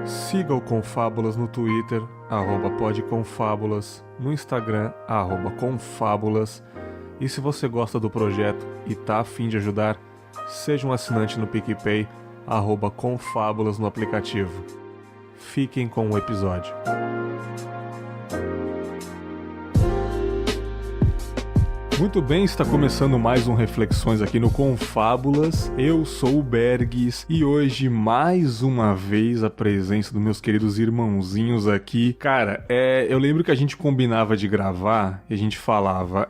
Siga o Confábulas no Twitter, @podconfábulas, no Instagram, @confábulas. E se você gosta do projeto e tá a fim de ajudar, seja um assinante no PicPay, @confábulas no aplicativo. Fiquem com o episódio. Muito bem, está começando mais um Reflexões aqui no Confábulas. Eu sou o Bergs e hoje, mais uma vez, a presença dos meus queridos irmãozinhos aqui. Cara, eu lembro que a gente combinava de gravar e a gente falava,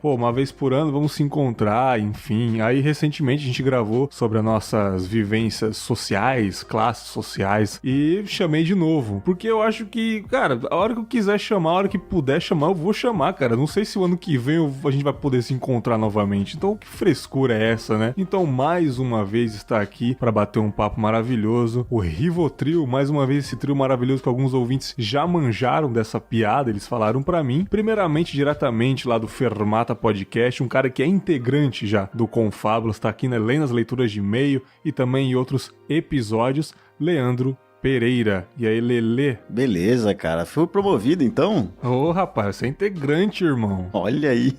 uma vez por ano vamos se encontrar, enfim. Aí, recentemente, a gente gravou sobre as nossas vivências sociais, classes sociais, e chamei de novo. Porque eu acho que, cara, a hora que eu quiser chamar, a hora que puder chamar, eu vou chamar, cara. Não sei se o ano que vem a gente vai poder se encontrar novamente. Então, que frescura é essa, né? Então, mais uma vez está aqui para bater um papo maravilhoso. O Rivotril, mais uma vez esse trio maravilhoso que alguns ouvintes já manjaram dessa piada, eles falaram para mim. Primeiramente, diretamente lá do Fermata Podcast, um cara que é integrante já do Confábulas, está aqui, né, lendo as leituras de e-mail e também em outros episódios, Leandro Pereira. E aí, Lelê? Beleza, cara. Fui promovido, então? Ô, rapaz, você é integrante, irmão. Olha aí.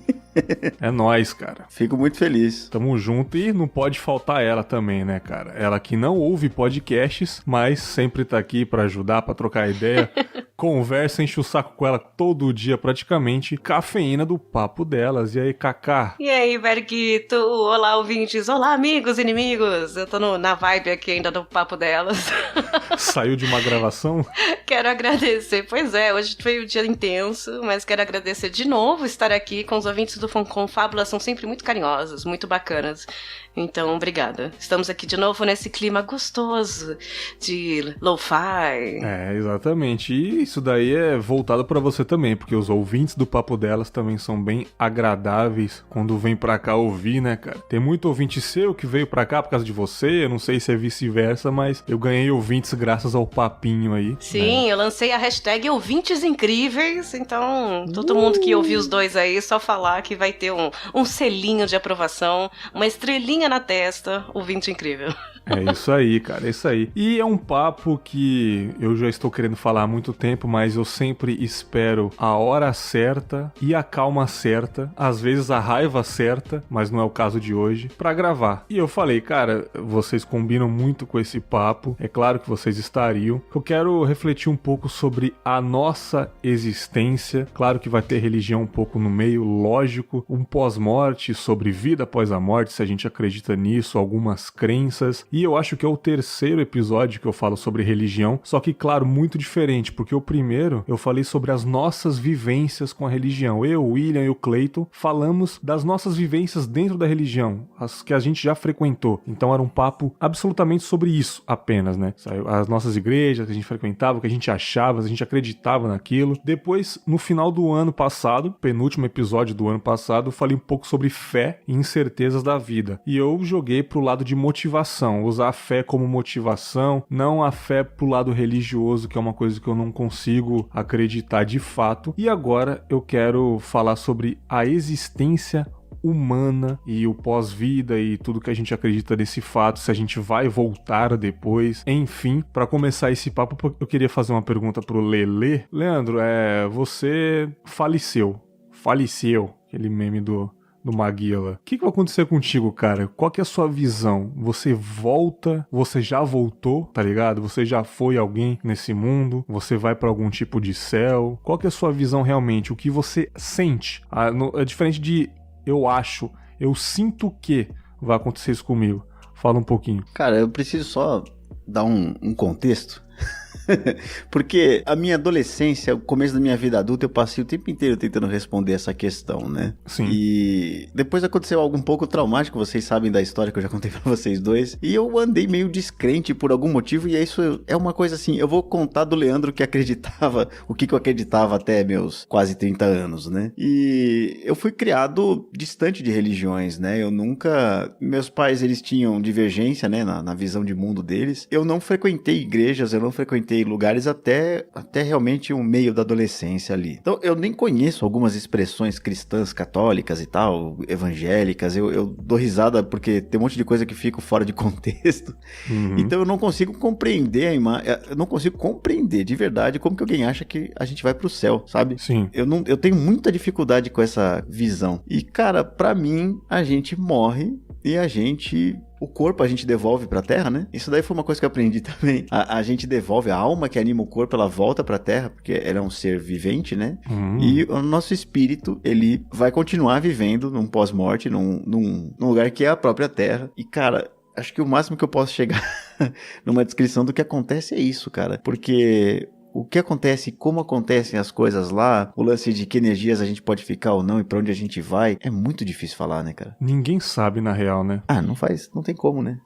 É nóis, cara. Fico muito feliz. Tamo junto e não pode faltar ela também, né, cara? Ela que não ouve podcasts, mas sempre tá aqui pra ajudar, pra trocar ideia. Conversa, enche o saco com ela todo dia praticamente. Cafeína do papo delas. E aí, Cacá? E aí, Berguito? Olá, ouvintes. Olá, amigos, inimigos. Eu tô na vibe aqui ainda do papo delas. Saiu de uma gravação? Quero agradecer. Pois é, hoje foi um dia intenso, mas quero agradecer de novo estar aqui com os ouvintes do Confábulas. São sempre muito carinhosos, muito bacanas. Então, obrigada. Estamos aqui de novo nesse clima gostoso de lo-fi. Exatamente. E isso daí é voltado pra você também, porque os ouvintes do papo delas também são bem agradáveis quando vem pra cá ouvir, né, cara? Tem muito ouvinte seu que veio pra cá por causa de você, eu não sei se é vice-versa, mas eu ganhei ouvintes graças ao papinho aí. Sim, né? eu lancei a hashtag ouvintes incríveis, então todo mundo que ouviu os dois aí, só falar que vai ter um selinho de aprovação, uma estrelinha na testa, ouvinte incrível. É isso aí, cara, é isso aí. E é um papo que eu já estou querendo falar há muito tempo, mas eu sempre espero a hora certa e a calma certa, às vezes a raiva certa, mas não é o caso de hoje, pra gravar. E eu falei, cara, vocês combinam muito com esse papo, é claro que vocês estariam. Eu quero refletir um pouco sobre a nossa existência, claro que vai ter religião um pouco no meio, lógico, um pós-morte, sobre vida após a morte, se a gente acredita nisso, algumas crenças. E eu acho que é o terceiro episódio que eu falo sobre religião, só que, claro, muito diferente, porque o primeiro eu falei sobre as nossas vivências com a religião. Eu, o William e o Clayton falamos das nossas vivências dentro da religião, as que a gente já frequentou. Então era um papo absolutamente sobre isso apenas, né? As nossas igrejas que a gente frequentava, o que a gente achava, a gente acreditava naquilo. Depois, no final do ano passado, penúltimo episódio do ano passado, eu falei um pouco sobre fé e incertezas da vida. E eu joguei pro lado de motivação, usar a fé como motivação, não a fé pro lado religioso, que é uma coisa que eu não consigo acreditar de fato. E agora eu quero falar sobre a existência humana e o pós-vida e tudo que a gente acredita nesse fato, se a gente vai voltar depois, enfim. Para começar esse papo, eu queria fazer uma pergunta pro Lelê. Leandro, você faleceu, aquele meme do Maguila. O que vai acontecer contigo, cara? Qual que é a sua visão? Você volta? Você já voltou, tá ligado? Você já foi alguém nesse mundo? Você vai pra algum tipo de céu? Qual que é a sua visão realmente? O que você sente? É diferente de eu sinto que vai acontecer isso comigo. Fala um pouquinho. Cara, eu preciso só dar um contexto. Porque a minha adolescência, o começo da minha vida adulta, eu passei o tempo inteiro tentando responder essa questão, né? Sim. E depois aconteceu algo um pouco traumático, vocês sabem da história que eu já contei pra vocês dois. E eu andei meio descrente por algum motivo, e isso é uma coisa assim, eu vou contar do Leandro que acreditava, o que eu acreditava até meus quase 30 anos, né? E eu fui criado distante de religiões, né? Eu nunca... Meus pais, eles tinham divergência, né? Na visão de mundo deles. Eu não frequentei igrejas, eu não frequentei frequentei lugares até realmente o meio da adolescência ali. Então, eu nem conheço algumas expressões cristãs, católicas e tal, evangélicas. Eu dou risada porque tem um monte de coisa que fica fora de contexto. Então, eu não consigo compreender eu não consigo compreender de verdade como que alguém acha que a gente vai pro céu, sabe? Sim. Eu tenho muita dificuldade com essa visão. E, cara, pra mim, a gente morre e o corpo a gente devolve pra terra, né? Isso daí foi uma coisa que eu aprendi também. A gente devolve a alma que anima o corpo, ela volta pra terra, porque ela é um ser vivente, né? E o nosso espírito, ele vai continuar vivendo num pós-morte, num lugar que é a própria terra. E, cara, acho que o máximo que eu posso chegar numa descrição do que acontece é isso, cara. Porque o que acontece, como acontecem as coisas lá, o lance de que energias a gente pode ficar ou não e pra onde a gente vai, é muito difícil falar, né, cara? Ninguém sabe na real, né? Não tem como, né?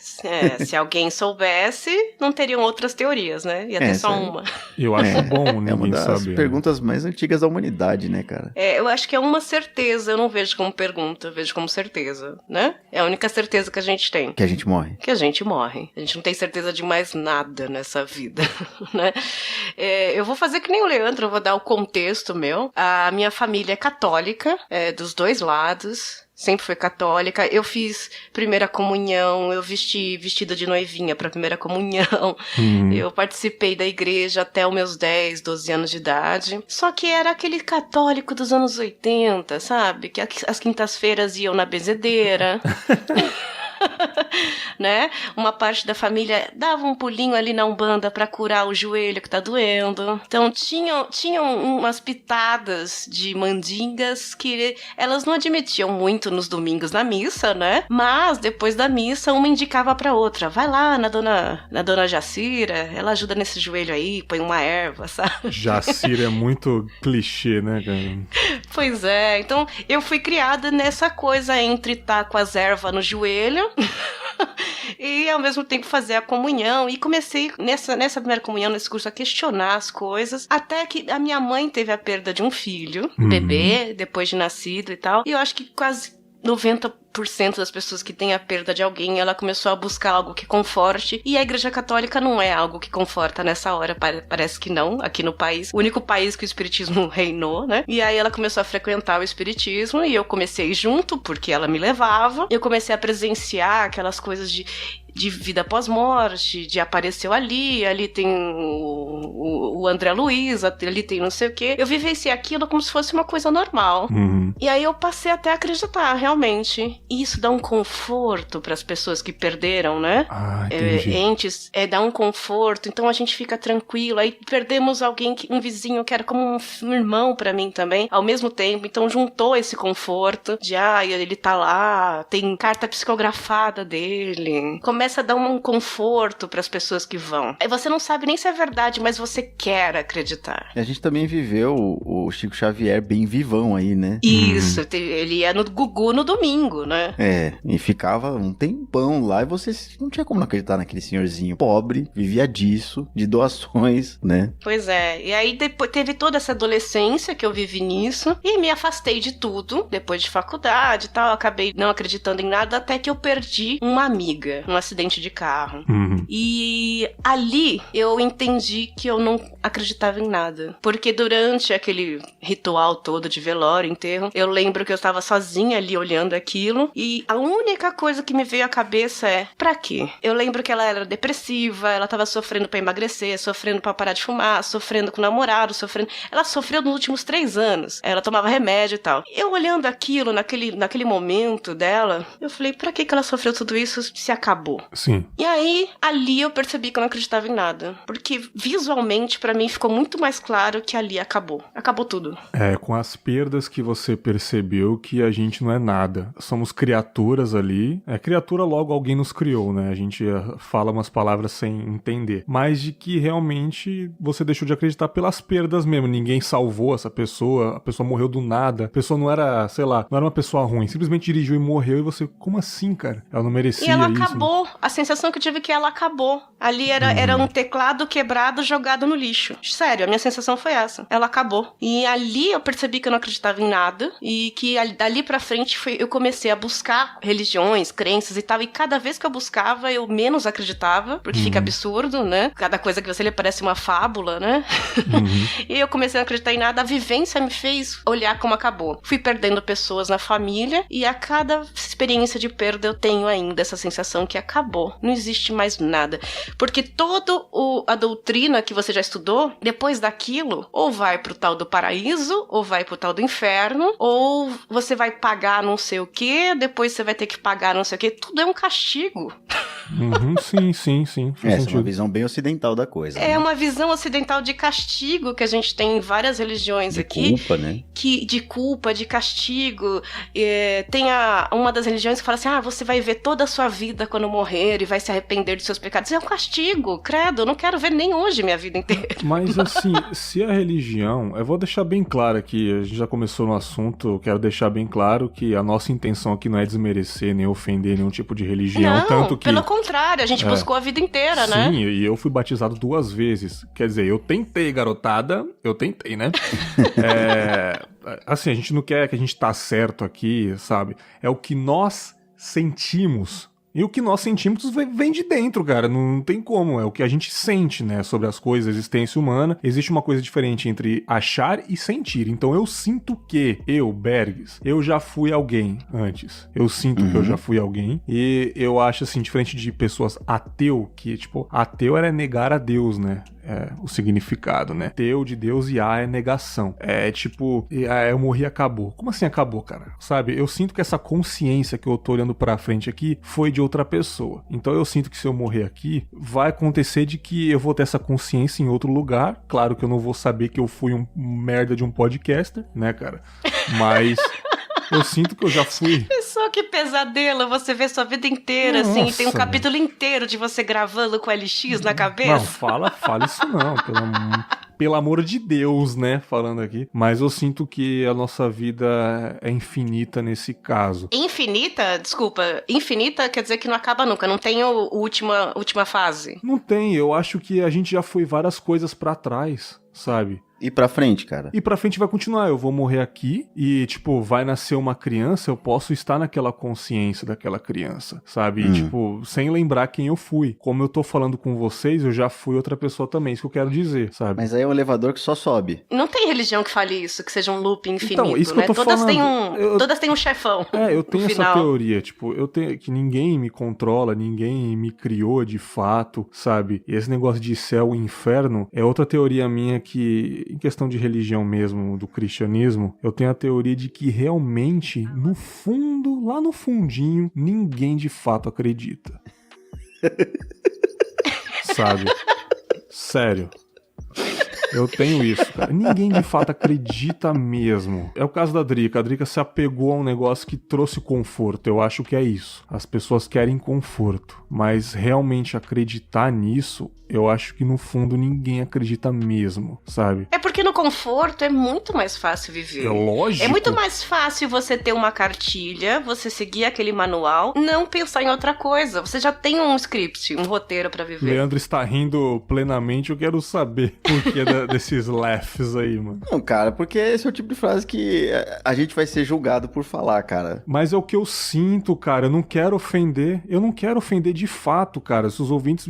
Se alguém soubesse, não teriam outras teorias, né? Ia ter só uma. Eu acho bom ninguém É uma das saber. perguntas mais antigas da humanidade, né, cara? Eu acho que é uma certeza, eu não vejo como pergunta, eu vejo como certeza, né? É a única certeza que a gente tem. Que a gente morre. Que a gente morre. A gente não tem certeza de mais nada nessa vida, né? Eu vou fazer que nem o Leandro, eu vou dar o contexto meu. A minha família é católica, dos dois lados. Sempre foi católica. Eu fiz primeira comunhão, eu vesti vestida de noivinha pra primeira comunhão. Eu participei da igreja até os meus 10, 12 anos de idade. Só que era aquele católico dos anos 80, sabe? Que as quintas-feiras iam na benzedeira. Né? Uma parte da família dava um pulinho ali na Umbanda pra curar o joelho que tá doendo. Então tinham umas pitadas de mandingas que elas não admitiam muito nos domingos na missa, né? Mas depois da missa uma indicava pra outra: vai lá na dona Jacira, ela ajuda nesse joelho aí, põe uma erva, sabe? Jacira é muito clichê, né, cara? Pois é, então eu fui criada nessa coisa entre estar com as ervas no joelho e ao mesmo tempo fazer a comunhão, e comecei nessa primeira comunhão, nesse curso, a questionar as coisas, até que a minha mãe teve a perda de um filho, bebê, depois de nascido e tal, e eu acho que quase 90% das pessoas que têm a perda de alguém, ela começou a buscar algo que conforte, e a Igreja Católica não é algo que conforta nessa hora, parece que não, aqui no país, o único país que o espiritismo reinou, né? E aí ela começou a frequentar o espiritismo, e eu comecei junto, porque ela me levava, eu comecei a presenciar aquelas coisas de vida pós-morte, de apareceu ali tem o André Luiz, ali tem não sei o quê. Eu vivenciei aquilo como se fosse uma coisa normal. E aí eu passei até a acreditar, realmente. E isso dá um conforto para as pessoas que perderam, né? Entes, dá um conforto, então a gente fica tranquilo. Aí perdemos alguém, um vizinho que era como um irmão para mim também, ao mesmo tempo. Então juntou esse conforto de, ele tá lá, tem carta psicografada dele. Começa a dar um conforto para as pessoas que vão. Aí você não sabe nem se é verdade, mas você quer acreditar. E a gente também viveu o Chico Xavier bem vivão aí, né? Isso, ele ia no Gugu no domingo, né? E ficava um tempão lá e você não tinha como não acreditar naquele senhorzinho pobre, vivia disso, de doações, né? Pois é, e aí depois teve toda essa adolescência que eu vivi nisso e me afastei de tudo, depois de faculdade e tal, acabei não acreditando em nada até que eu perdi uma amiga, um acidente de carro. E ali eu entendi que eu não acreditava em nada, porque durante aquele ritual todo de velório, enterro, eu lembro que eu estava sozinha ali olhando aquilo, e a única coisa que me veio à cabeça é: pra quê? Eu lembro que ela era depressiva, ela estava sofrendo pra emagrecer, sofrendo pra parar de fumar, sofrendo com o namorado, ela sofreu nos últimos 3 anos, ela tomava remédio e tal. Eu olhando aquilo, naquele momento dela, eu falei: pra que ela sofreu tudo isso se acabou? Sim. E aí, ali eu percebi que eu não acreditava em nada, porque visualmente pra mim ficou muito mais claro que ali acabou tudo. Com as perdas que você percebeu que a gente não é nada, somos criaturas ali, criatura logo alguém nos criou, né, a gente fala umas palavras sem entender, mas de que realmente você deixou de acreditar pelas perdas mesmo, ninguém salvou essa pessoa, a pessoa morreu do nada, a pessoa não era, sei lá, não era uma pessoa ruim, simplesmente dirigiu e morreu, e você, como assim, cara? Ela não merecia isso. E ela acabou, acabou. A sensação que eu tive é que ela acabou. Ali era um teclado quebrado jogado no lixo. Sério, a minha sensação foi essa. Ela acabou. E ali eu percebi que eu não acreditava em nada e que dali pra frente eu comecei a buscar religiões, crenças e tal. E cada vez que eu buscava, eu menos acreditava, porque fica absurdo, né? Cada coisa que você lê parece uma fábula, né? E eu comecei a não acreditar em nada. A vivência me fez olhar como acabou. Fui perdendo pessoas na família e a cada experiência de perda eu tenho ainda essa sensação que acabou. Não existe mais nada. Porque toda a doutrina que você já estudou, depois daquilo, ou vai pro tal do paraíso, ou vai pro tal do inferno, ou você vai pagar não sei o quê, depois você vai ter que pagar não sei o quê. Tudo é um castigo. Sim. Essa é uma visão bem ocidental da coisa. É uma visão ocidental de castigo que a gente tem em várias religiões aqui. De culpa, né? De culpa, de castigo. Tem uma das religiões que fala assim, você vai ver toda a sua vida quando morrer e vai se arrepender dos seus pecados. É um castigo, credo, eu não quero ver nem hoje minha vida inteira. Mas assim, se a religião, eu vou deixar bem claro aqui, a gente já começou no assunto, eu quero deixar bem claro que a nossa intenção aqui não é desmerecer nem ofender nenhum tipo de religião, não, tanto que... pelo contrário, a gente buscou a vida inteira, né? Sim, e eu fui batizado 2 vezes, quer dizer, eu tentei, garotada, né? Assim, a gente não quer que a gente tá certo aqui, sabe? É o que nós sentimos. E o que nós sentimos vem de dentro, cara. Não tem como. É o que a gente sente, né? Sobre as coisas, a existência humana. Existe uma coisa diferente entre achar e sentir. Então eu sinto que Bergs, eu já fui alguém antes. Eu sinto que eu já fui alguém. E eu acho, assim, diferente de pessoas ateu, que, tipo, ateu era negar a Deus, né? O significado, né? Teu de Deus e A é negação. É tipo, eu morri e acabou. Como assim acabou, cara? Sabe? Eu sinto que essa consciência que eu tô olhando pra frente aqui foi de outra pessoa. Então eu sinto que se eu morrer aqui, vai acontecer de que eu vou ter essa consciência em outro lugar. Claro que eu não vou saber que eu fui um merda de um podcaster, né, cara? Mas... eu sinto que eu já fui. Pessoa, que pesadelo, você vê sua vida inteira, Nossa, assim, tem um capítulo inteiro de você gravando com LX na cabeça. Não, fala isso não, pelo amor de Deus, né, falando aqui. Mas eu sinto que a nossa vida é infinita nesse caso. Infinita? Desculpa, infinita quer dizer que não acaba nunca, não tem última fase? Não tem, eu acho que a gente já foi várias coisas pra trás, sabe? E pra frente, cara? E pra frente vai continuar. Eu vou morrer aqui e, tipo, vai nascer uma criança, eu posso estar naquela consciência daquela criança, sabe? E, tipo, sem lembrar quem eu fui. Como eu tô falando com vocês, eu já fui outra pessoa também, isso que eu quero dizer, sabe? Mas aí é um elevador que só sobe. Não tem religião que fale isso, que seja um loop infinito, então, isso que né? eu tô falando. Todas têm um chefão. Eu tenho essa teoria, tipo, que ninguém me controla, ninguém me criou de fato, sabe? E esse negócio de céu e inferno é outra teoria minha que, em questão de religião mesmo, do cristianismo, eu tenho a teoria de que realmente, no fundo, lá no fundinho, ninguém de fato acredita. Sabe? Sério. Eu tenho isso, cara. Ninguém de fato acredita mesmo. É o caso da Drica. A Drica se apegou a um negócio que trouxe conforto. Eu acho que é isso. As pessoas querem conforto. Mas realmente acreditar nisso, eu acho que no fundo ninguém acredita mesmo, sabe? É porque no conforto é muito mais fácil viver. É lógico. É muito mais fácil você ter uma cartilha, você seguir aquele manual, não pensar em outra coisa. Você já tem um script, um roteiro pra viver. Leandro está rindo plenamente, eu quero saber por que desses laughs aí, mano. Não, cara, porque esse é o tipo de frase que a gente vai ser julgado por falar, cara. Mas é o que eu sinto, cara. Eu não quero ofender. Eu não quero ofender de fato, cara. Se os ouvintes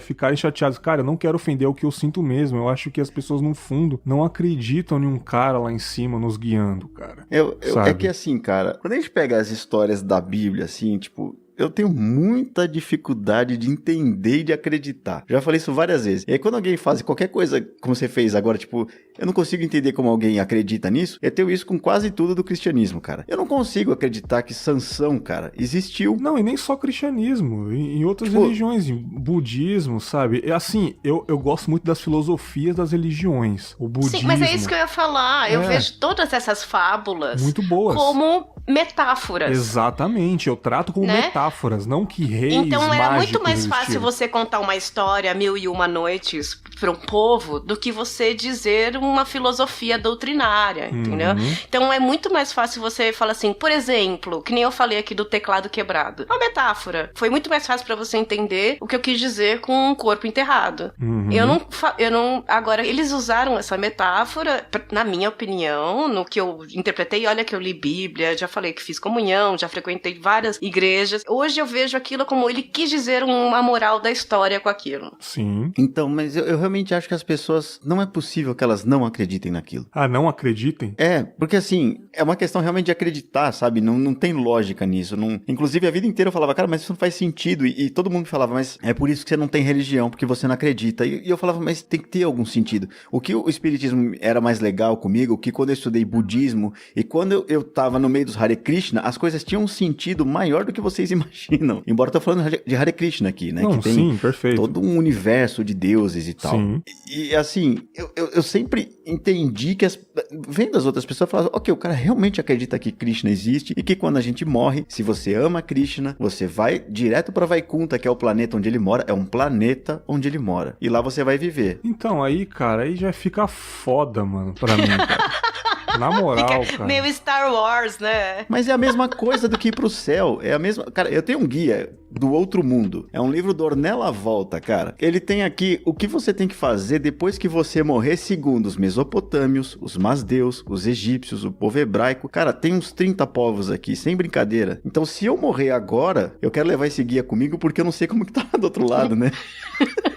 ficarem chateados, cara, eu não quero ofender, é o que eu sinto mesmo. Eu acho que as pessoas, no fundo, não acreditam em um cara lá em cima nos guiando, cara. É que assim, cara, quando a gente pega as histórias da Bíblia, assim, tipo... eu tenho muita dificuldade de entender e de acreditar. Já falei isso várias vezes. E aí quando alguém faz qualquer coisa como você fez agora, tipo, eu não consigo entender como alguém acredita nisso. Eu tenho isso com quase tudo do cristianismo, cara. Eu não consigo acreditar que Sansão, cara, existiu. Não, e nem só cristianismo. Em outras religiões, em budismo, sabe? É assim, eu gosto muito das filosofias das religiões. O budismo... Sim, mas é isso que eu ia falar. Eu vejo todas essas fábulas... muito boas. Como metáforas. Exatamente. Eu trato como metáforas, não que reis então era mágicos muito mais fácil existiram. você contar uma história 1001 noites para um povo do que você dizer uma filosofia doutrinária, entendeu? Então é muito mais fácil você falar assim, por exemplo, que nem eu falei aqui do teclado quebrado. Uma metáfora. Foi muito mais fácil para você entender o que eu quis dizer com um corpo enterrado. Eu não... Agora, eles usaram essa metáfora, na minha opinião, no que eu interpretei. Olha que eu li Bíblia, já falei que fiz comunhão, já frequentei várias igrejas. Hoje eu vejo aquilo como ele quis dizer uma moral da história com aquilo. Sim. Então, mas eu realmente acho que as pessoas... Não é possível que elas não acreditem naquilo. Ah, não acreditem? É, porque assim, é uma questão realmente de acreditar, sabe? Não tem lógica nisso. Inclusive, a vida inteira eu falava, cara, mas isso não faz sentido. E todo mundo me falava, mas é por isso que você não tem religião, porque você não acredita. E eu falava, mas tem que ter algum sentido. O que o espiritismo era mais legal comigo, que quando eu estudei budismo e quando eu tava no meio dos Hare Krishna, as coisas tinham um sentido maior do que vocês imaginam. Embora eu tô falando de Hare Krishna aqui, né? Não, que tem sim, perfeito. todo um universo de deuses e tal. Sim. E assim, eu sempre entendi que vendo as outras pessoas, falavam, ok, o cara realmente acredita que Krishna existe e que quando a gente morre, se você ama Krishna, você vai direto pra Vaikunta, que é o planeta onde ele mora, é um planeta onde ele mora. E lá você vai viver. Então, aí, cara, aí já fica foda, mano, pra mim, cara. Na moral, Fica cara. meio Star Wars, né? Mas é a mesma coisa do que ir pro céu. É a mesma... Cara, eu tenho um guia do Outro Mundo. É um livro do Ornella Volta, cara. Ele tem aqui o que você tem que fazer depois que você morrer, segundo os mesopotâmios, os masdeus, os egípcios, o povo hebraico. Cara, tem uns 30 povos aqui, sem brincadeira. Então, se eu morrer agora, eu quero levar esse guia comigo porque eu não sei como que tá do outro lado, né?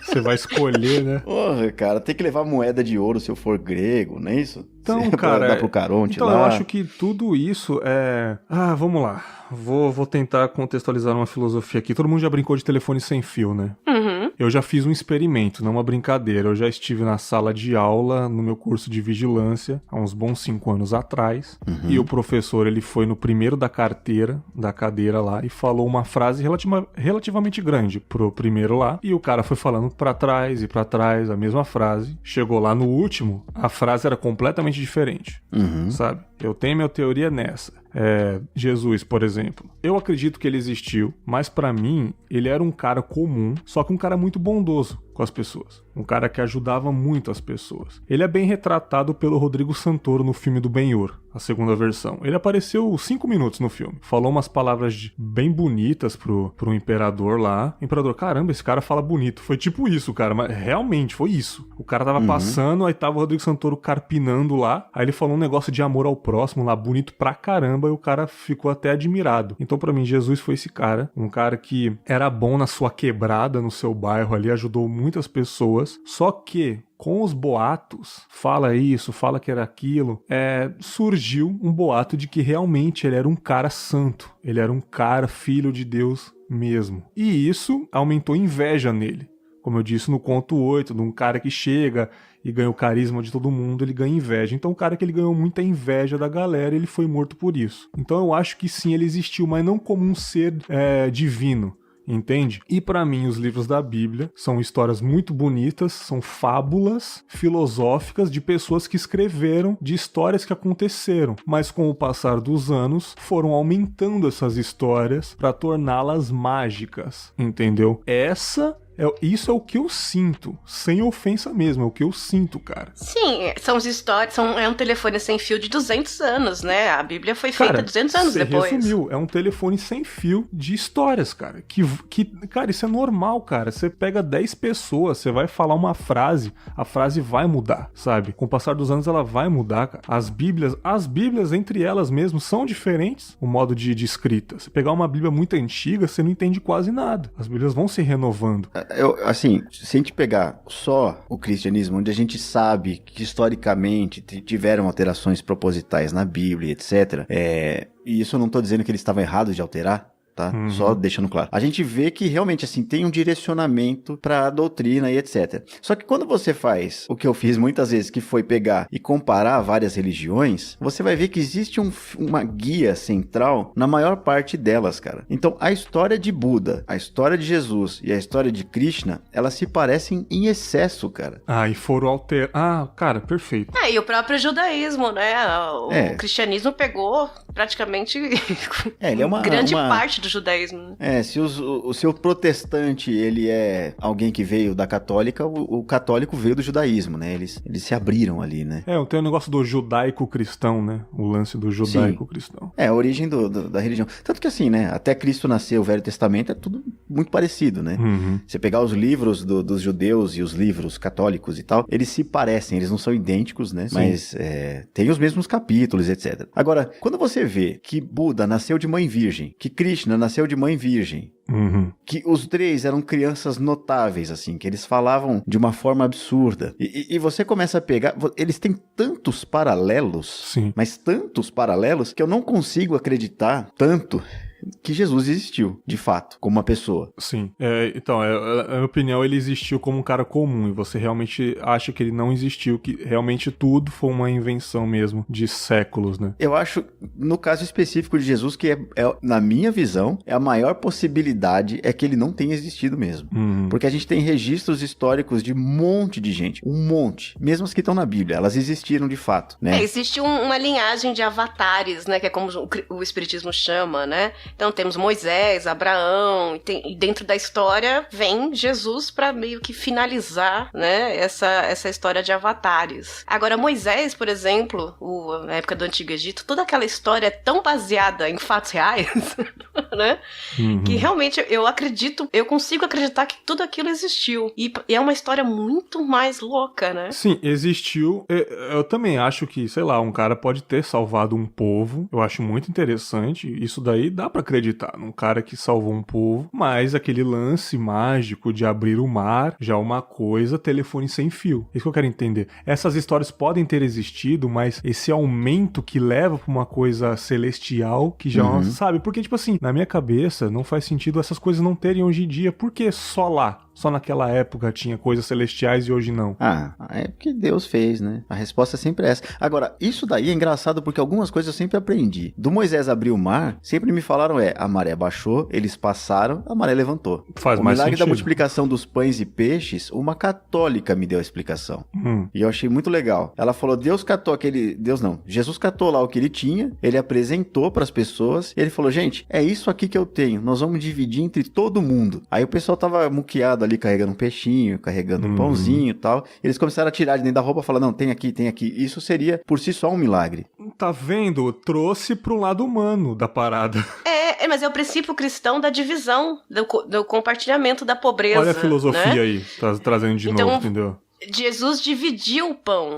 Você vai escolher, né? Porra, cara, tem que levar moeda de ouro se eu for grego, não é isso? Então, cara... Dar pro Caronte então, lá. eu acho que tudo isso é... Ah, vamos lá. Vou tentar contextualizar uma filosofia aqui. Todo mundo já brincou de telefone sem fio, né? Uhum. Eu já fiz um experimento, não uma brincadeira. Eu já estive na sala de aula, no meu curso de vigilância, há uns bons 5 anos atrás. E o professor, ele foi no primeiro da carteira, da cadeira lá, e falou uma frase relativamente grande pro primeiro lá. E o cara foi falando pra trás e pra trás, a mesma frase. Chegou lá no último, a frase era completamente diferente, sabe? Eu tenho minha teoria nessa. Jesus, por exemplo. Eu acredito que ele existiu, mas pra mim, ele era um cara comum, só que um cara muito bondoso com as pessoas. Um cara que ajudava muito as pessoas. Ele é bem retratado pelo Rodrigo Santoro no filme do Ben-Hur, a segunda versão. Ele apareceu 5 minutos no filme. Falou umas palavras bem bonitas pro imperador lá. O imperador, caramba, esse cara fala bonito. Foi tipo isso, cara, mas realmente foi isso. O cara tava passando, aí tava o Rodrigo Santoro carpinando lá, aí ele falou um negócio de amor ao próximo lá, bonito pra caramba, e o cara ficou até admirado. Então, pra mim, Jesus foi esse cara, um cara que era bom na sua quebrada, no seu bairro ali, ajudou muitas pessoas, só que com os boatos, fala isso, fala que era aquilo, surgiu um boato de que realmente ele era um cara santo, ele era um cara filho de Deus mesmo. E isso aumentou inveja nele. Como eu disse no conto 8, de um cara que chega e ganha o carisma de todo mundo, ele ganha inveja. Então o cara que ele ganhou muita inveja da galera, ele foi morto por isso. Então eu acho que sim, ele existiu, mas não como um ser divino. Entende? E pra mim os livros da Bíblia são histórias muito bonitas, são fábulas filosóficas de pessoas que escreveram de histórias que aconteceram, mas com o passar dos anos foram aumentando essas histórias pra torná-las mágicas, entendeu? Isso é o que eu sinto, sem ofensa mesmo, é o que eu sinto, cara. Sim, são as histórias, é um telefone sem fio de 200 anos, né? A Bíblia foi feita 200 anos depois. Você resumiu, é um telefone sem fio de histórias, cara. Cara, isso é normal, cara. Você pega 10 pessoas, você vai falar uma frase, a frase vai mudar, sabe? Com o passar dos anos ela vai mudar, cara. As Bíblias entre elas mesmo são diferentes, o modo de escrita. Você pegar uma Bíblia muito antiga, você não entende quase nada. As Bíblias vão se renovando. Assim, se a gente pegar só o cristianismo, onde a gente sabe que historicamente tiveram alterações propositais na Bíblia, etc. E isso eu não tô dizendo que eles estavam errados de alterar, tá? Só deixando claro. A gente vê que realmente, assim, tem um direcionamento pra doutrina e etc. Só que quando você faz o que eu fiz muitas vezes, que foi pegar e comparar várias religiões, você vai ver que existe uma guia central na maior parte delas, cara. Então, a história de Buda, a história de Jesus e a história de Krishna, elas se parecem em excesso, cara. E foram alteradas. Cara, perfeito. E o próprio judaísmo, né? O cristianismo pegou praticamente ele é grande parte do judaísmo. Se o seu protestante, ele é alguém que veio da católica, o católico veio do judaísmo, né? Eles se abriram ali, né? Tem o negócio do judaico-cristão, né? O lance do judaico-cristão. A origem da religião. Tanto que assim, né? Até Cristo nasceu, o Velho Testamento é tudo muito parecido, né? Você pegar os livros dos judeus e os livros católicos e tal, eles se parecem, eles não são idênticos, né? Sim. Mas tem os mesmos capítulos, etc. Agora, quando você vê que Buda nasceu de mãe virgem, que Krishna nasceu de mãe virgem, que os três eram crianças notáveis, assim, que eles falavam de uma forma absurda. E você começa a pegar... Eles têm tantos paralelos, sim, mas tantos paralelos, que eu não consigo acreditar tanto que Jesus existiu, de fato, como uma pessoa. Sim. Então, na minha opinião, ele existiu como um cara comum, e você realmente acha que ele não existiu, que realmente tudo foi uma invenção mesmo de séculos, né? Eu acho, no caso específico de Jesus, que na minha visão, a maior possibilidade é que ele não tenha existido mesmo. Porque a gente tem registros históricos de um monte de gente, um monte, mesmo as que estão na Bíblia, elas existiram de fato, né? Existe uma linhagem de avatares, né, que é como o Espiritismo chama, né? Então temos Moisés, Abraão, e dentro da história vem Jesus para meio que finalizar, né, essa história de avatares. Agora, Moisés, por exemplo, na época do Antigo Egito, toda aquela história é tão baseada em fatos reais, né, que realmente eu consigo acreditar que tudo aquilo existiu. E é uma história muito mais louca, né? Sim, existiu. Eu também acho que, sei lá, um cara pode ter salvado um povo. Eu acho muito interessante. Isso daí dá pra acreditar num cara que salvou um povo, mas aquele lance mágico de abrir o mar já é uma coisa, telefone sem fio. Isso que eu quero entender. Essas histórias podem ter existido, mas esse aumento que leva pra uma coisa celestial, que já, sabe? Porque, tipo assim, na minha cabeça, não faz sentido essas coisas não terem hoje em dia. Por que só lá? Só naquela época tinha coisas celestiais e hoje não? É porque Deus fez, né? A resposta é sempre essa. Agora, isso daí é engraçado porque algumas coisas eu sempre aprendi. Do Moisés abrir o mar, sempre me falaram a maré baixou, eles passaram, a maré levantou. Faz o mais milagre sentido. Da multiplicação dos pães e peixes, uma católica me deu a explicação. E eu achei muito legal. Ela falou, Jesus catou lá o que ele tinha, ele apresentou pras pessoas, e ele falou, gente, é isso aqui que eu tenho, nós vamos dividir entre todo mundo. Aí o pessoal tava muqueado ali, carregando um peixinho, carregando um pãozinho e tal. Eles começaram a tirar de dentro da roupa e falar, não, tem aqui. Isso seria, por si só, um milagre. Tá vendo? Trouxe pro lado humano da parada. Mas é o princípio cristão da divisão, do compartilhamento da pobreza. Olha a filosofia, né? Aí, trazendo de então, novo, entendeu? Jesus dividiu o pão,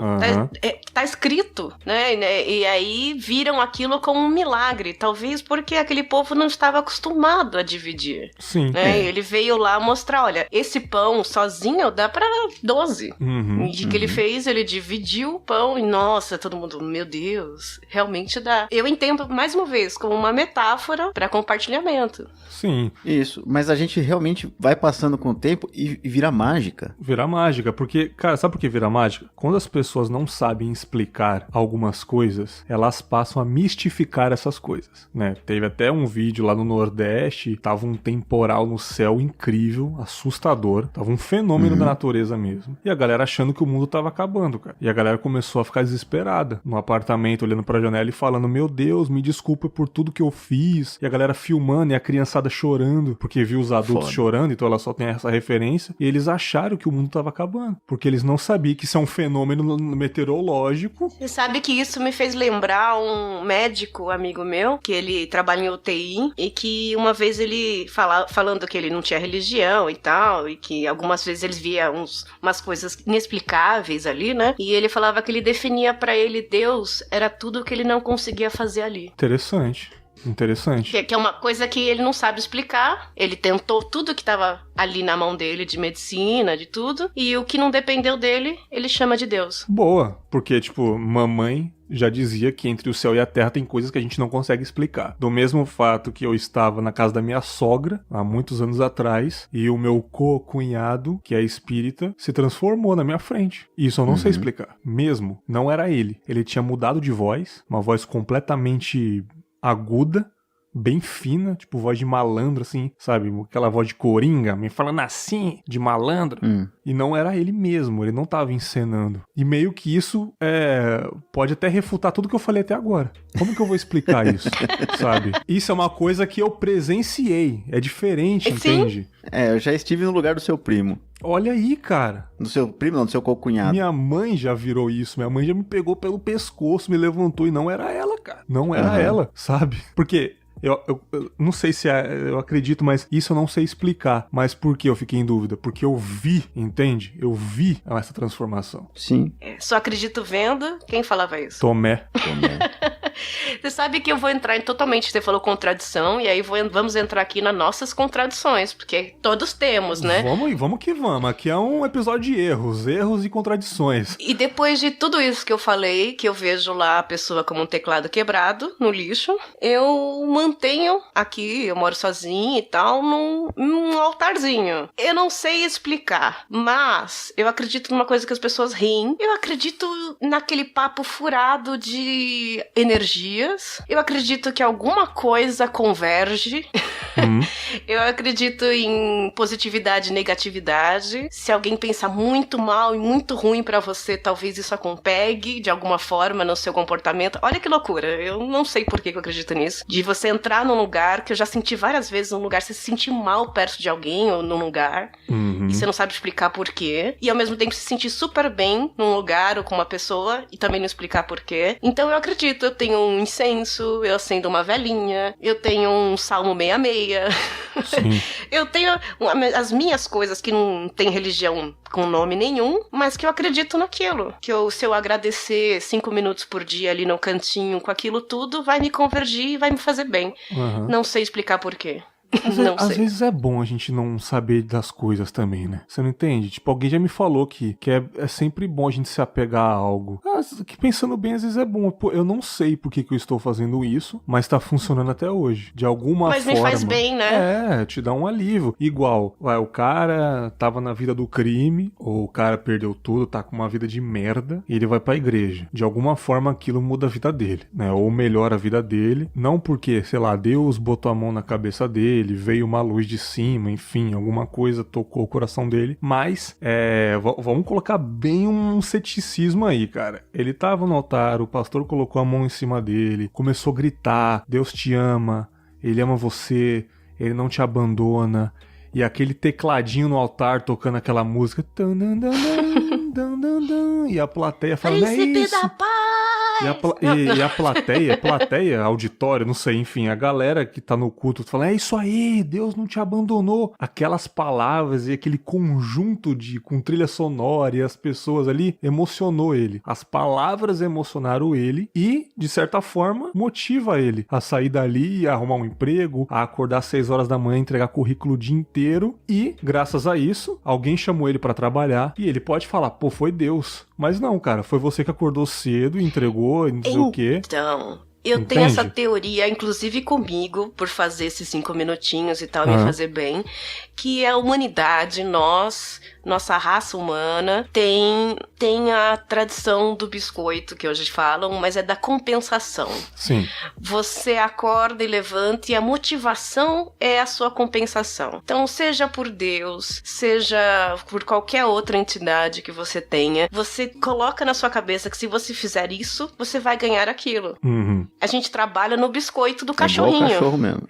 tá escrito, né? E aí viram aquilo como um milagre, talvez porque aquele povo não estava acostumado a dividir. Sim. Né? Ele veio lá mostrar, olha, esse pão sozinho dá pra 12. E o que ele fez? Ele dividiu o pão e, nossa, todo mundo, meu Deus, realmente dá. Eu entendo, mais uma vez, como uma metáfora pra compartilhamento. Sim. Isso, mas a gente realmente vai passando com o tempo e vira mágica. Vira mágica, porque, cara, sabe por que vira mágica? Quando as pessoas não sabem explicar algumas coisas, elas passam a mistificar essas coisas, né? Teve até um vídeo lá no Nordeste, tava um temporal no céu incrível, assustador, tava um fenômeno da natureza mesmo. E a galera achando que o mundo tava acabando, cara. E a galera começou a ficar desesperada no apartamento, olhando pra janela e falando, meu Deus, me desculpa por tudo que eu fiz. E a galera filmando e a criançada chorando, porque viu os adultos chorando, então ela só tem essa referência. E eles acharam que o mundo tava acabando, porque eles não sabiam que isso é um fenômeno meteorológico. Você sabe que isso me fez lembrar um médico amigo meu, que ele trabalha em UTI, e que uma vez ele falando que ele não tinha religião e tal, e que algumas vezes ele via umas coisas inexplicáveis ali, né? E ele falava que ele definia pra ele Deus era tudo que ele não conseguia fazer ali. Interessante. Que é uma coisa que ele não sabe explicar. Ele tentou tudo que estava ali na mão dele, de medicina, de tudo. E o que não dependeu dele, ele chama de Deus. Boa, porque, tipo, mamãe já dizia que entre o céu e a terra tem coisas que a gente não consegue explicar. Do mesmo fato que eu estava na casa da minha sogra, há muitos anos atrás, e o meu co-cunhado, que é espírita, se transformou na minha frente. E isso eu não sei explicar. Mesmo, não era ele. Ele tinha mudado de voz, uma voz completamente aguda, bem fina, tipo voz de malandro, assim, sabe? Aquela voz de coringa, me falando assim, de malandro. E não era ele mesmo, ele não tava encenando. E meio que isso pode até refutar tudo que eu falei até agora. Como que eu vou explicar isso, sabe? Isso é uma coisa que eu presenciei, é diferente, entende? Eu já estive no lugar do seu primo. Olha aí, cara. Do seu primo, não, do seu cocunhado. Minha mãe já virou isso. Minha mãe já me pegou pelo pescoço, me levantou e não era ela, cara. Não era ela, sabe? Porque eu não sei se eu acredito, mas isso eu não sei explicar. Mas por que eu fiquei em dúvida? Porque eu vi, entende? Eu vi essa transformação. Sim. Só acredito vendo. Quem falava isso? Tomé. Você sabe que eu vou entrar em totalmente, você falou contradição, e aí vamos entrar aqui nas nossas contradições, porque todos temos, né? Vamos que vamos. Aqui é um episódio de erros e contradições. E depois de tudo isso que eu falei, que eu vejo lá a pessoa como um teclado quebrado no lixo, eu mantenho aqui, eu moro sozinha e tal, num altarzinho. Eu não sei explicar, mas eu acredito numa coisa que as pessoas riem, eu acredito naquele papo furado de energias. Eu acredito que alguma coisa converge. Eu acredito em positividade e negatividade. Se alguém pensa muito mal e muito ruim pra você, talvez isso acompegue de alguma forma no seu comportamento. Olha que loucura. Eu não sei por que eu acredito nisso. De você entrar num lugar, que eu já senti várias vezes num lugar, você se sentir mal perto de alguém ou num lugar, e você não sabe explicar por quê. E ao mesmo tempo se sentir super bem num lugar ou com uma pessoa e também não explicar por quê. Então eu acredito, eu tenho um incenso, eu acendo uma velinha, eu tenho um salmo 66. Sim. Eu tenho as minhas coisas que não tem religião com nome nenhum, mas que eu acredito naquilo. Que se eu agradecer 5 minutos por dia ali no cantinho com aquilo tudo, vai me convergir e vai me fazer bem. Não sei explicar por quê. Às vezes é bom a gente não saber das coisas também, né? Você não entende? Tipo, alguém já me falou que é sempre bom a gente se apegar a algo. Que pensando bem, às vezes é bom. Pô, eu não sei por que eu estou fazendo isso, mas tá funcionando até hoje. De alguma forma. Mas me faz bem, né? Te dá um alívio. Igual, o cara tava na vida do crime, ou o cara perdeu tudo, tá com uma vida de merda, e ele vai pra igreja. De alguma forma aquilo muda a vida dele, né? Ou melhora a vida dele. Não porque, sei lá, Deus botou a mão na cabeça dele, veio uma luz de cima, enfim, alguma coisa tocou o coração dele, mas vamos colocar bem um ceticismo aí, cara. Ele tava no altar, o pastor colocou a mão em cima dele, começou a gritar, Deus te ama, ele ama você, ele não te abandona, e aquele tecladinho no altar tocando aquela música, e a plateia falando, é isso. E a plateia, auditório, não sei, enfim, a galera que tá no culto fala, é isso aí, Deus não te abandonou. Aquelas palavras e aquele conjunto com trilha sonora e as pessoas ali, emocionou ele. As palavras emocionaram ele e, de certa forma, motiva ele a sair dali, a arrumar um emprego, a acordar às 6 horas da manhã, entregar currículo o dia inteiro e, graças a isso, alguém chamou ele pra trabalhar e ele pode falar, pô, foi Deus. Mas não, cara, foi você que acordou cedo e entregou, não sei o quê. Então, eu tenho essa teoria, inclusive comigo, por fazer esses 5 minutinhos e tal, me fazer bem, que a humanidade, nossa raça humana, tem a tradição do biscoito, que hoje falam, mas é da compensação. Sim. Você acorda e levanta e a motivação é a sua compensação. Então, seja por Deus, seja por qualquer outra entidade que você tenha, você coloca na sua cabeça que se você fizer isso, você vai ganhar aquilo. A gente trabalha no biscoito do cachorrinho. É igual o cachorro mesmo.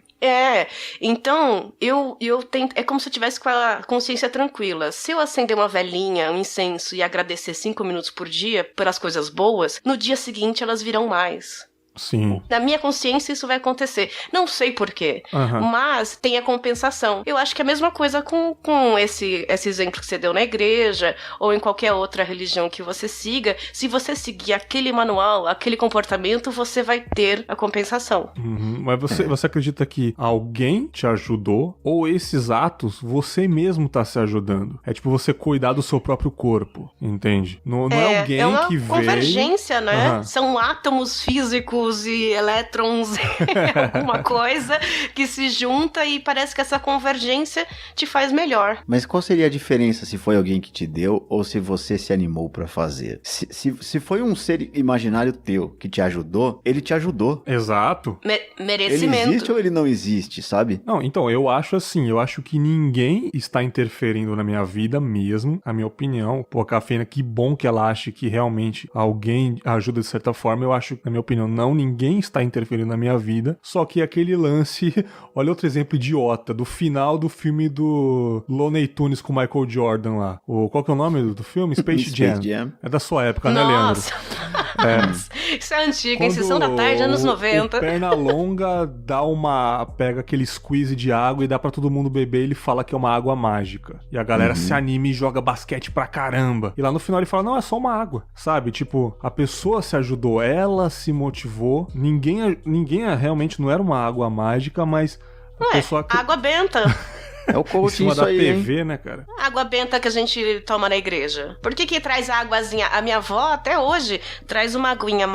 Então, eu tento, é como se eu tivesse com a consciência tranquila. Se eu acender uma velinha, um incenso e agradecer 5 minutos por dia pelas coisas boas, no dia seguinte elas virão mais. Sim. Na minha consciência isso vai acontecer. Não sei porquê, mas tem a compensação. Eu acho que é a mesma coisa com esse exemplo que você deu na igreja ou em qualquer outra religião que você siga. Se você seguir aquele manual, aquele comportamento, você vai ter a compensação. Mas você acredita que alguém te ajudou ou esses atos você mesmo tá se ajudando? É tipo você cuidar do seu próprio corpo, entende? Não é alguém que veio... É uma convergência, né? São átomos físicos físicos e elétrons, alguma coisa que se junta e parece que essa convergência te faz melhor. Mas qual seria a diferença se foi alguém que te deu ou se você se animou pra fazer? Se foi um ser imaginário teu que te ajudou, ele te ajudou. Exato. Merecimento. Ele existe ou ele não existe, sabe? Não, então, eu acho assim, eu acho que ninguém está interferindo na minha vida mesmo, a minha opinião. Pô, a Cafeína, que bom que ela acha que realmente alguém ajuda de certa forma. Eu acho, na minha opinião, não, ninguém está interferindo na minha vida. Só que aquele lance, olha outro exemplo idiota, do final do filme do Looney Tunes com o Michael Jordan lá. Qual que é o nome do filme? Space Jam. É da sua época, né, Leandro? Nossa! Isso é antigo, em Sessão da Tarde, anos 90. O Pernalonga pega aquele squeeze de água e dá pra todo mundo beber, e ele fala que é uma água mágica. E a galera se anima e joga basquete pra caramba. E lá no final ele fala, não, é só uma água, sabe? Tipo, a pessoa se ajudou, ela se motivou, ninguém realmente não era uma água mágica, mas a pessoa... Água benta. É o Em coaching cima isso da aí, TV, hein? né, cara? Água benta que a gente toma na igreja. Por que traz a águazinha? A minha avó, até hoje, traz uma aguinha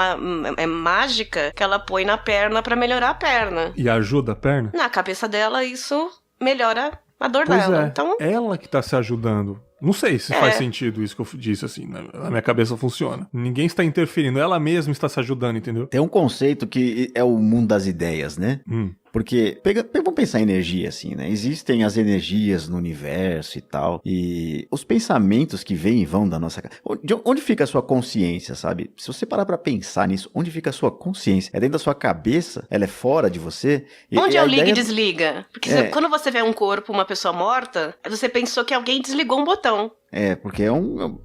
mágica que ela põe na perna pra melhorar a perna. E ajuda a perna? Na cabeça dela, isso melhora a dor Pois dela. é, Então, ela que tá se ajudando. Não sei se faz sentido isso que eu disse, assim, na minha cabeça funciona. Ninguém está interferindo, ela mesma está se ajudando, entendeu? Tem um conceito que é o mundo das ideias, né? Porque, vamos pensar em energia, assim, né? Existem as energias no universo e tal, e os pensamentos que vêm e vão da nossa... Onde fica a sua consciência, sabe? Se você parar pra pensar nisso, onde fica a sua consciência? É dentro da sua cabeça? Ela é fora de você? onde é a o liga ideia... e desliga? Porque quando você vê um corpo, uma pessoa morta, você pensou que alguém desligou um botão. É, porque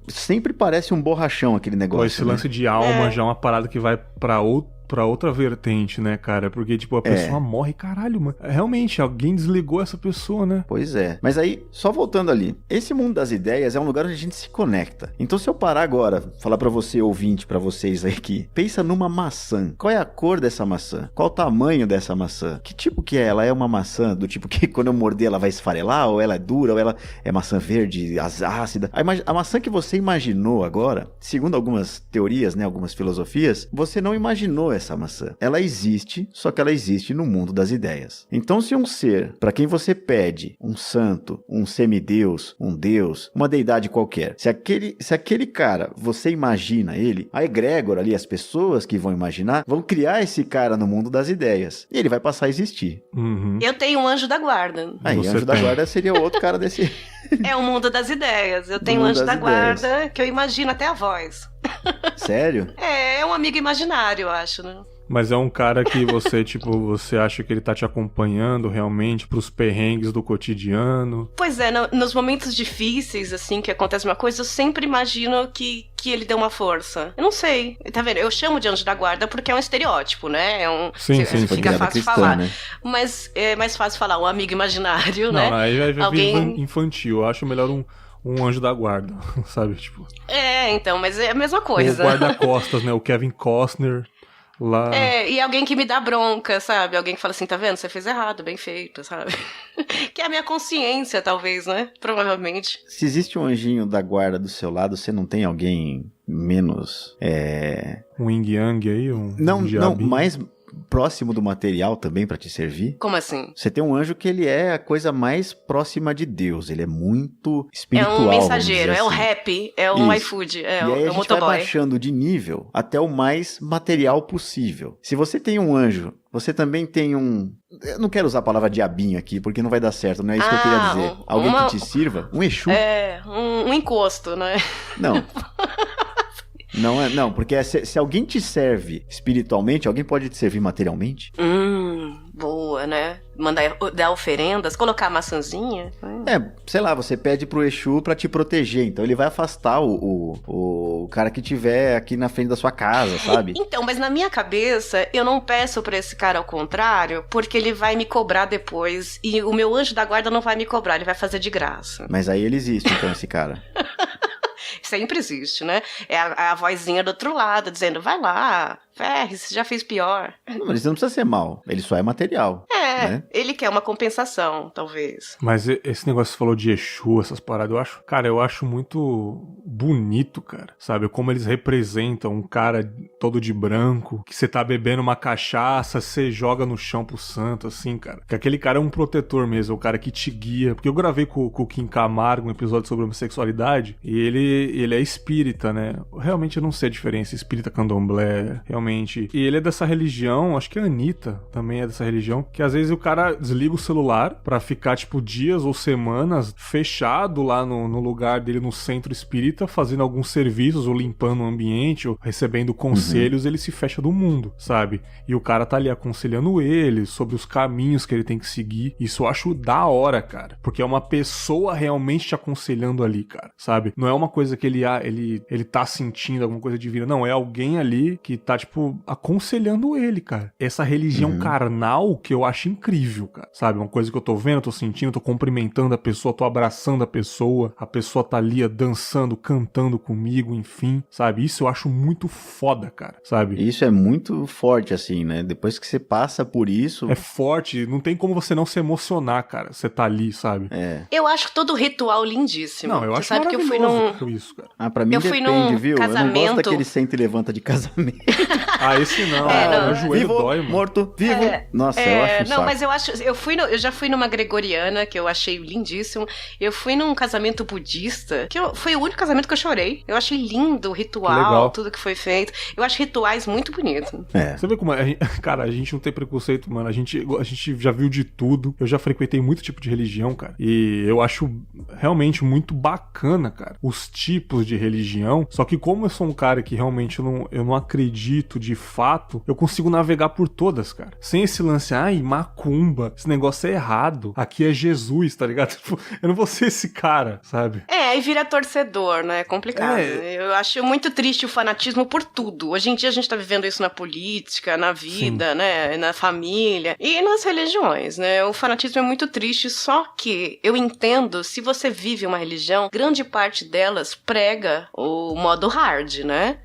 sempre parece um borrachão aquele negócio. Esse lance de alma já é uma parada que vai pra outra vertente, né, cara? Porque, tipo, a pessoa morre, caralho, mano. Realmente, alguém desligou essa pessoa, né? Pois é. Mas aí, só voltando ali, esse mundo das ideias é um lugar onde a gente se conecta. Então, se eu parar agora, falar pra você, ouvinte, pra vocês aí aqui, pensa numa maçã. Qual é a cor dessa maçã? Qual o tamanho dessa maçã? Que tipo que é? Ela é uma maçã do tipo que quando eu morder ela vai esfarelar? Ou ela é dura? Ou ela é maçã verde, ácida? A maçã que você imaginou agora, segundo algumas teorias, né, algumas filosofias, você não imaginou essa maçã. Ela existe, só que ela existe no mundo das ideias. Então, se um ser, para quem você pede, um santo, um semideus, um deus, uma deidade qualquer, se aquele cara, você imagina ele, a egrégora ali, as pessoas que vão imaginar, vão criar esse cara no mundo das ideias. E ele vai passar a existir. Eu tenho um anjo da guarda. Aí, Você anjo da tem. guarda seria o outro cara desse... É o mundo das ideias. Eu tenho um mundo anjo das da guarda que eu imagino até a voz. Sério? É um amigo imaginário, eu acho, né? Mas é um cara que você, tipo, você acha que ele tá te acompanhando realmente pros perrengues do cotidiano. Pois é, nos momentos difíceis, assim, que acontece uma coisa, eu sempre imagino que ele deu uma força. Eu não sei, tá vendo? Eu chamo de anjo da guarda porque é um estereótipo, né? Sim. Fica Foi fácil cristã, falar. né? Mas é mais fácil falar um amigo imaginário, né? Não, aí vai Alguém... vir infantil. Eu acho melhor um anjo da guarda, sabe? Tipo, Então, mas é a mesma o coisa. guarda-costas, né? O Kevin Costner lá. E alguém que me dá bronca, sabe? Alguém que fala assim, tá vendo? Você fez errado, bem feito, sabe? Que é a minha consciência, talvez, né? Provavelmente. Se existe um anjinho da guarda do seu lado, você não tem alguém menos... Um yin yang aí, um Não, diabinho. mais próximo do material também pra te servir? Como assim? Você tem um anjo que ele é a coisa mais próxima de Deus. Ele é muito espiritual. É um vamos mensageiro, dizer é o assim. rap, é o Isso. iFood, E é aí a o gente vai motoboy. baixando de nível até o mais material possível. Se você tem um anjo, você também tem um... Eu não quero usar a palavra diabinho aqui, porque não vai dar certo, não é isso que eu queria dizer. Alguém que te sirva? Um Exu? Um encosto, né? Não. Não, porque se alguém te serve espiritualmente, alguém pode te servir materialmente? Boa, né? Mandar dar oferendas, colocar a maçãzinha. Sei lá, você pede pro Exu pra te proteger, então ele vai afastar o cara que tiver aqui na frente da sua casa, sabe? Então, mas na minha cabeça, eu não peço pra esse cara ao contrário, porque ele vai me cobrar depois, e o meu anjo da guarda não vai me cobrar, ele vai fazer de graça. Mas aí ele existe, então, esse cara. Sempre existe, né? É a vozinha do outro lado, dizendo, vai lá, Ferre-se, já fez pior. Não, mas isso não precisa ser mal. Ele só é material. Né? Ele quer uma compensação, talvez. Mas esse negócio que você falou de Exu, essas paradas, eu acho muito bonito, cara. Sabe? Como eles representam um cara todo de branco, que você tá bebendo uma cachaça, você joga no chão pro santo, assim, cara. Que aquele cara é um protetor mesmo, é o cara que te guia. Porque eu gravei com o Kim Camargo um episódio sobre homossexualidade, e ele é espírita, né? Realmente eu não sei a diferença, espírita candomblé, realmente. E ele é dessa religião, acho que a Anitta também é dessa religião, que às vezes o cara desliga o celular pra ficar, tipo, dias ou semanas fechado lá no lugar dele no centro espírita, fazendo alguns serviços, ou limpando o ambiente, ou recebendo conselhos, ele se fecha do mundo, sabe? E o cara tá ali aconselhando ele sobre os caminhos que ele tem que seguir. Isso eu acho da hora, cara. Porque é uma pessoa realmente te aconselhando ali, cara, sabe? Não é uma coisa que ele tá sentindo alguma coisa divina, não, é alguém ali que tá, tipo, aconselhando ele, cara. Essa religião carnal que eu acho incrível, cara, sabe? Uma coisa que eu tô vendo, tô sentindo, tô cumprimentando a pessoa, tô abraçando a pessoa tá ali dançando, cantando comigo, enfim, sabe? Isso eu acho muito foda, cara, sabe? Isso é muito forte, assim, né? Depois que você passa por isso... É forte, não tem como você não se emocionar, cara, você tá ali, sabe? Eu acho todo o ritual lindíssimo. Não, eu acho sabe que eu fui isso, cara. Ah, pra mim depende, viu? Casamento. Eu não gosto daquele senta e levanta de casamento. Esse não, meu joelho vivo, dói, mano. Morto, vivo. Nossa, eu acho um Não, mas eu já fui numa gregoriana, que eu achei lindíssimo. Eu fui num casamento budista, foi o único casamento que eu chorei. Eu achei lindo o ritual, tudo que foi feito. Eu acho rituais muito bonitos. Você vê como cara, a gente não tem preconceito, mano. A gente já viu de tudo. Eu já frequentei muito tipo de religião, cara. E eu acho realmente muito bacana, cara, os tipos de religião. Só que como eu sou um cara que realmente eu não acredito de fato, eu consigo navegar por todas, cara. Sem esse lance, macumba, esse negócio é errado. Aqui é Jesus, tá ligado? Tipo, eu não vou ser esse cara, sabe? Aí vira torcedor, né? É complicado. Eu acho muito triste o fanatismo por tudo. Hoje em dia a gente tá vivendo isso na política, na vida, né? Na família e nas religiões, né? O fanatismo é muito triste, só que eu entendo, se você vive uma religião, grande parte delas prega o modo hard, né?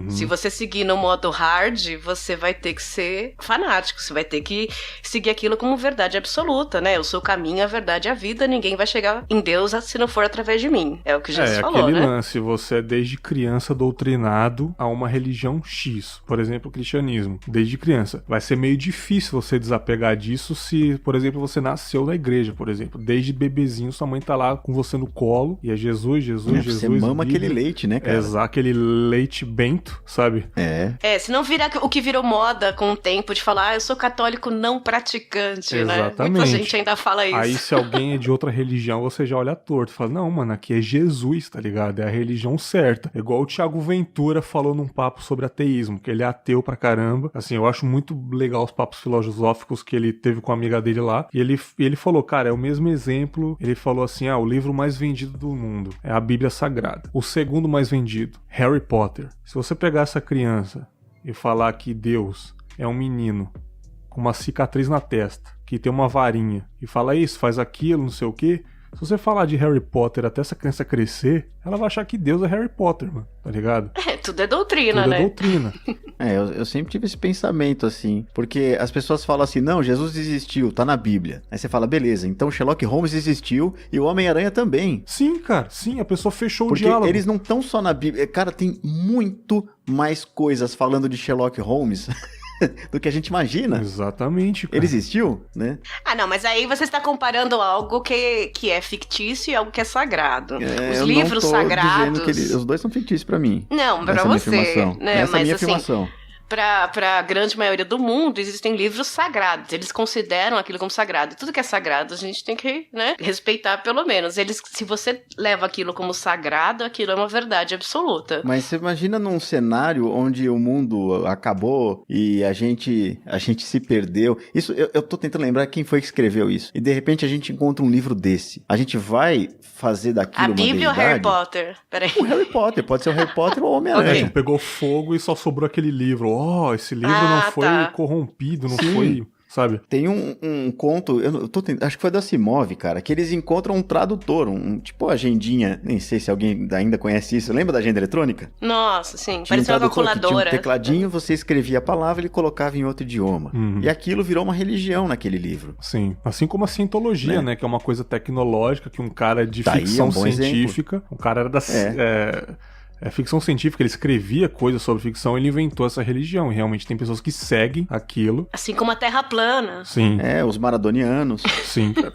Se você seguir no modo hard, você vai ter que ser fanático, você vai ter que seguir aquilo como verdade absoluta, né? Eu sou o caminho, a verdade e a vida, ninguém vai chegar em Deus se não for através de mim. É o que Jesus falou, aquele né? lance, você é desde criança doutrinado a uma religião X, por exemplo, o cristianismo, desde criança. Vai ser meio difícil você desapegar disso se, por exemplo, você nasceu na igreja, por exemplo. Desde bebezinho, sua mãe tá lá com você no colo e é Jesus. Você mama aquele leite, né, cara? Exato, aquele leite bento, sabe? Se não virar o que virou moda com o tempo de falar, eu sou católico não praticante, exatamente, né? Muita gente ainda fala isso. Aí se alguém é de outra religião, você já olha torto, fala, não, mano, aqui é Jesus, tá ligado? É a religião certa. É igual o Thiago Ventura falou num papo sobre ateísmo, que ele é ateu pra caramba. Assim, eu acho muito legal os papos filosóficos que ele teve com a amiga dele lá. E ele falou, cara, é o mesmo exemplo. Ele falou assim, o livro mais vendido do mundo é a Bíblia Sagrada. O segundo mais vendido, Harry Potter. Se você pegar essa criança e falar que Deus é um menino com uma cicatriz na testa, que tem uma varinha, e fala isso, faz aquilo, não sei o quê, se você falar de Harry Potter até essa criança crescer, ela vai achar que Deus é Harry Potter, mano, tá ligado? Tudo é doutrina, tudo né? É doutrina. Eu sempre tive esse pensamento, assim, porque as pessoas falam assim, não, Jesus existiu, tá na Bíblia. Aí você fala, beleza, então Sherlock Holmes existiu e o Homem-Aranha também. Sim, cara, sim, a pessoa fechou porque o diálogo. Eles não estão só na Bíblia, cara, tem muito mais coisas falando de Sherlock Holmes do que a gente imagina. Exatamente, cara. Ele existiu, né? Não, mas aí você está comparando algo que é fictício e algo que é sagrado. Os eu livros não tô sagrados... dizendo que os dois são fictícios pra mim. Não, pra você, né? Essa é a minha afirmação. Pra grande maioria do mundo, existem livros sagrados. Eles consideram aquilo como sagrado. E tudo que é sagrado, a gente tem que, né, respeitar pelo menos. Se você leva aquilo como sagrado, aquilo é uma verdade absoluta. Mas você imagina num cenário onde o mundo acabou e a gente se perdeu. Isso, eu tô tentando lembrar quem foi que escreveu isso. E de repente a gente encontra um livro desse. A gente vai fazer daquilo uma Bíblia ou deidade? Harry Potter? Peraí. O Harry Potter. Pode ser o Harry Potter ou o Homem-Aranha. Pegou fogo e só sobrou aquele livro. Esse livro não foi corrompido, não foi, sabe? Tem um conto, acho que foi do Asimov, cara, que eles encontram um tradutor, tipo agendinha, nem sei se alguém ainda conhece isso. Lembra da agenda eletrônica? Nossa, sim. Tinha Parecia uma calculadora. Que tinha um tecladinho, você escrevia a palavra e ele colocava em outro idioma. E aquilo virou uma religião naquele livro. Sim. Assim como a cientologia, né? Que é uma coisa tecnológica, que um cara de Daí ficção é um bom científica, um cara era da... ficção científica, ele escrevia coisas sobre ficção, ele inventou essa religião, e realmente tem pessoas que seguem aquilo. Assim como a Terra plana. Sim. Os maradonianos. Sim, cara.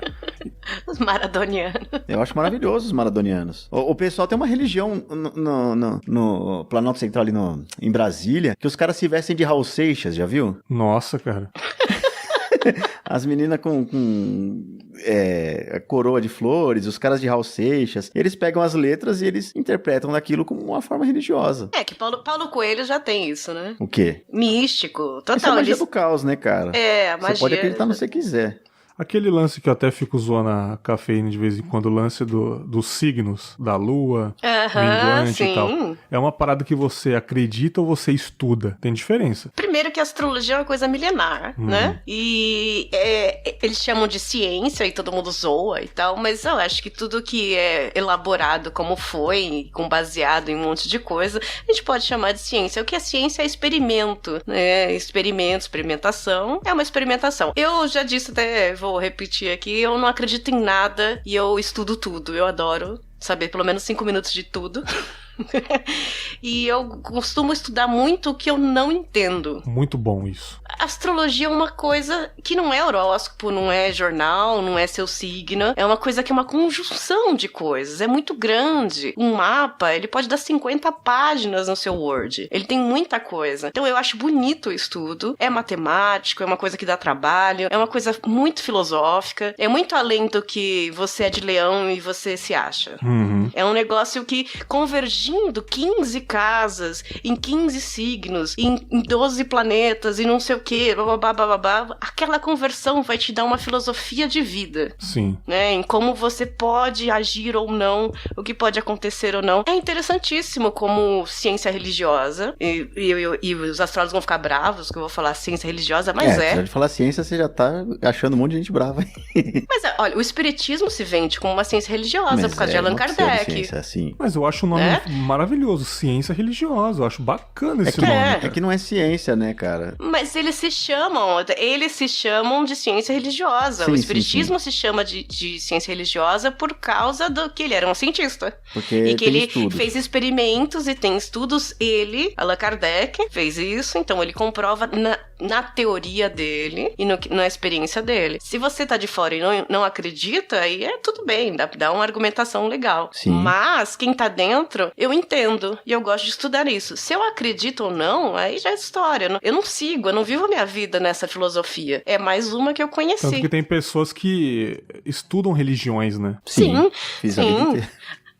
Os maradonianos. Eu acho maravilhoso os maradonianos. O pessoal tem uma religião no Planalto Central ali em Brasília, que os caras se vestem de Raul Seixas, já viu? Nossa, cara. As meninas com a coroa de flores, os caras de Raul Seixas, eles pegam as letras e eles interpretam daquilo como uma forma religiosa. Que Paulo Coelho já tem isso, né? O quê? Místico, total. Isso é a magia do caos, né, cara? A magia... Você pode acreditar no que você quiser. Aquele lance que eu até fico zoando a Cafeína de vez em quando, o lance dos signos, da lua, minguante e tal. É uma parada que você acredita ou você estuda? Tem diferença. Primeiro que a astrologia é uma coisa milenar, né? E eles chamam de ciência e todo mundo zoa e tal, mas eu acho que tudo que é elaborado como foi, com baseado em um monte de coisa, a gente pode chamar de ciência. O que é ciência é experimento, né? Experimentação é uma experimentação. Eu já disse até... Vou repetir aqui, eu não acredito em nada e eu estudo tudo. Eu adoro saber pelo menos 5 minutos de tudo. E eu costumo estudar muito o que eu não entendo. Muito bom isso. Astrologia é uma coisa que não é horóscopo, não é jornal, não é seu signo. É uma coisa que é uma conjunção de coisas. É muito grande. Um mapa, ele pode dar 50 páginas no seu Word. Ele tem muita coisa. Então eu acho bonito o estudo. É matemático, é uma coisa que dá trabalho. É uma coisa muito filosófica. É muito além do que você é de leão e você se acha. É um negócio que convergindo 15 casas, em 15 signos, em 12 planetas e não sei o que, babá, aquela conversão vai te dar uma filosofia de vida. Sim. Né? Em como você pode agir ou não, o que pode acontecer ou não. É interessantíssimo como ciência religiosa, e os astrólogos vão ficar bravos que eu vou falar ciência religiosa, mas Se a gente falar ciência, você já tá achando um monte de gente brava. Mas olha, o espiritismo se vende como uma ciência religiosa, por causa de Allan Kardec. Ciência, assim. Mas eu acho o nome maravilhoso, ciência religiosa, eu acho bacana esse nome. É que não é ciência, né, cara? Mas eles se chamam de ciência religiosa. Sim, o espiritismo sim. se chama de ciência religiosa por causa do que ele era um cientista. Porque e que tem ele estudos. fez experimentos e tem estudos. Allan Kardec, fez isso, então ele comprova na teoria dele e na experiência dele. Se você tá de fora e não acredita, aí tudo bem, dá uma argumentação legal. Sim. Mas quem tá dentro, eu entendo e eu gosto de estudar isso. Se eu acredito ou não, aí já é história. Eu não vivo a minha vida nessa filosofia. É mais uma que eu conheci. Tanto que tem pessoas que estudam religiões, né? Sim. Fiz a vida inteira.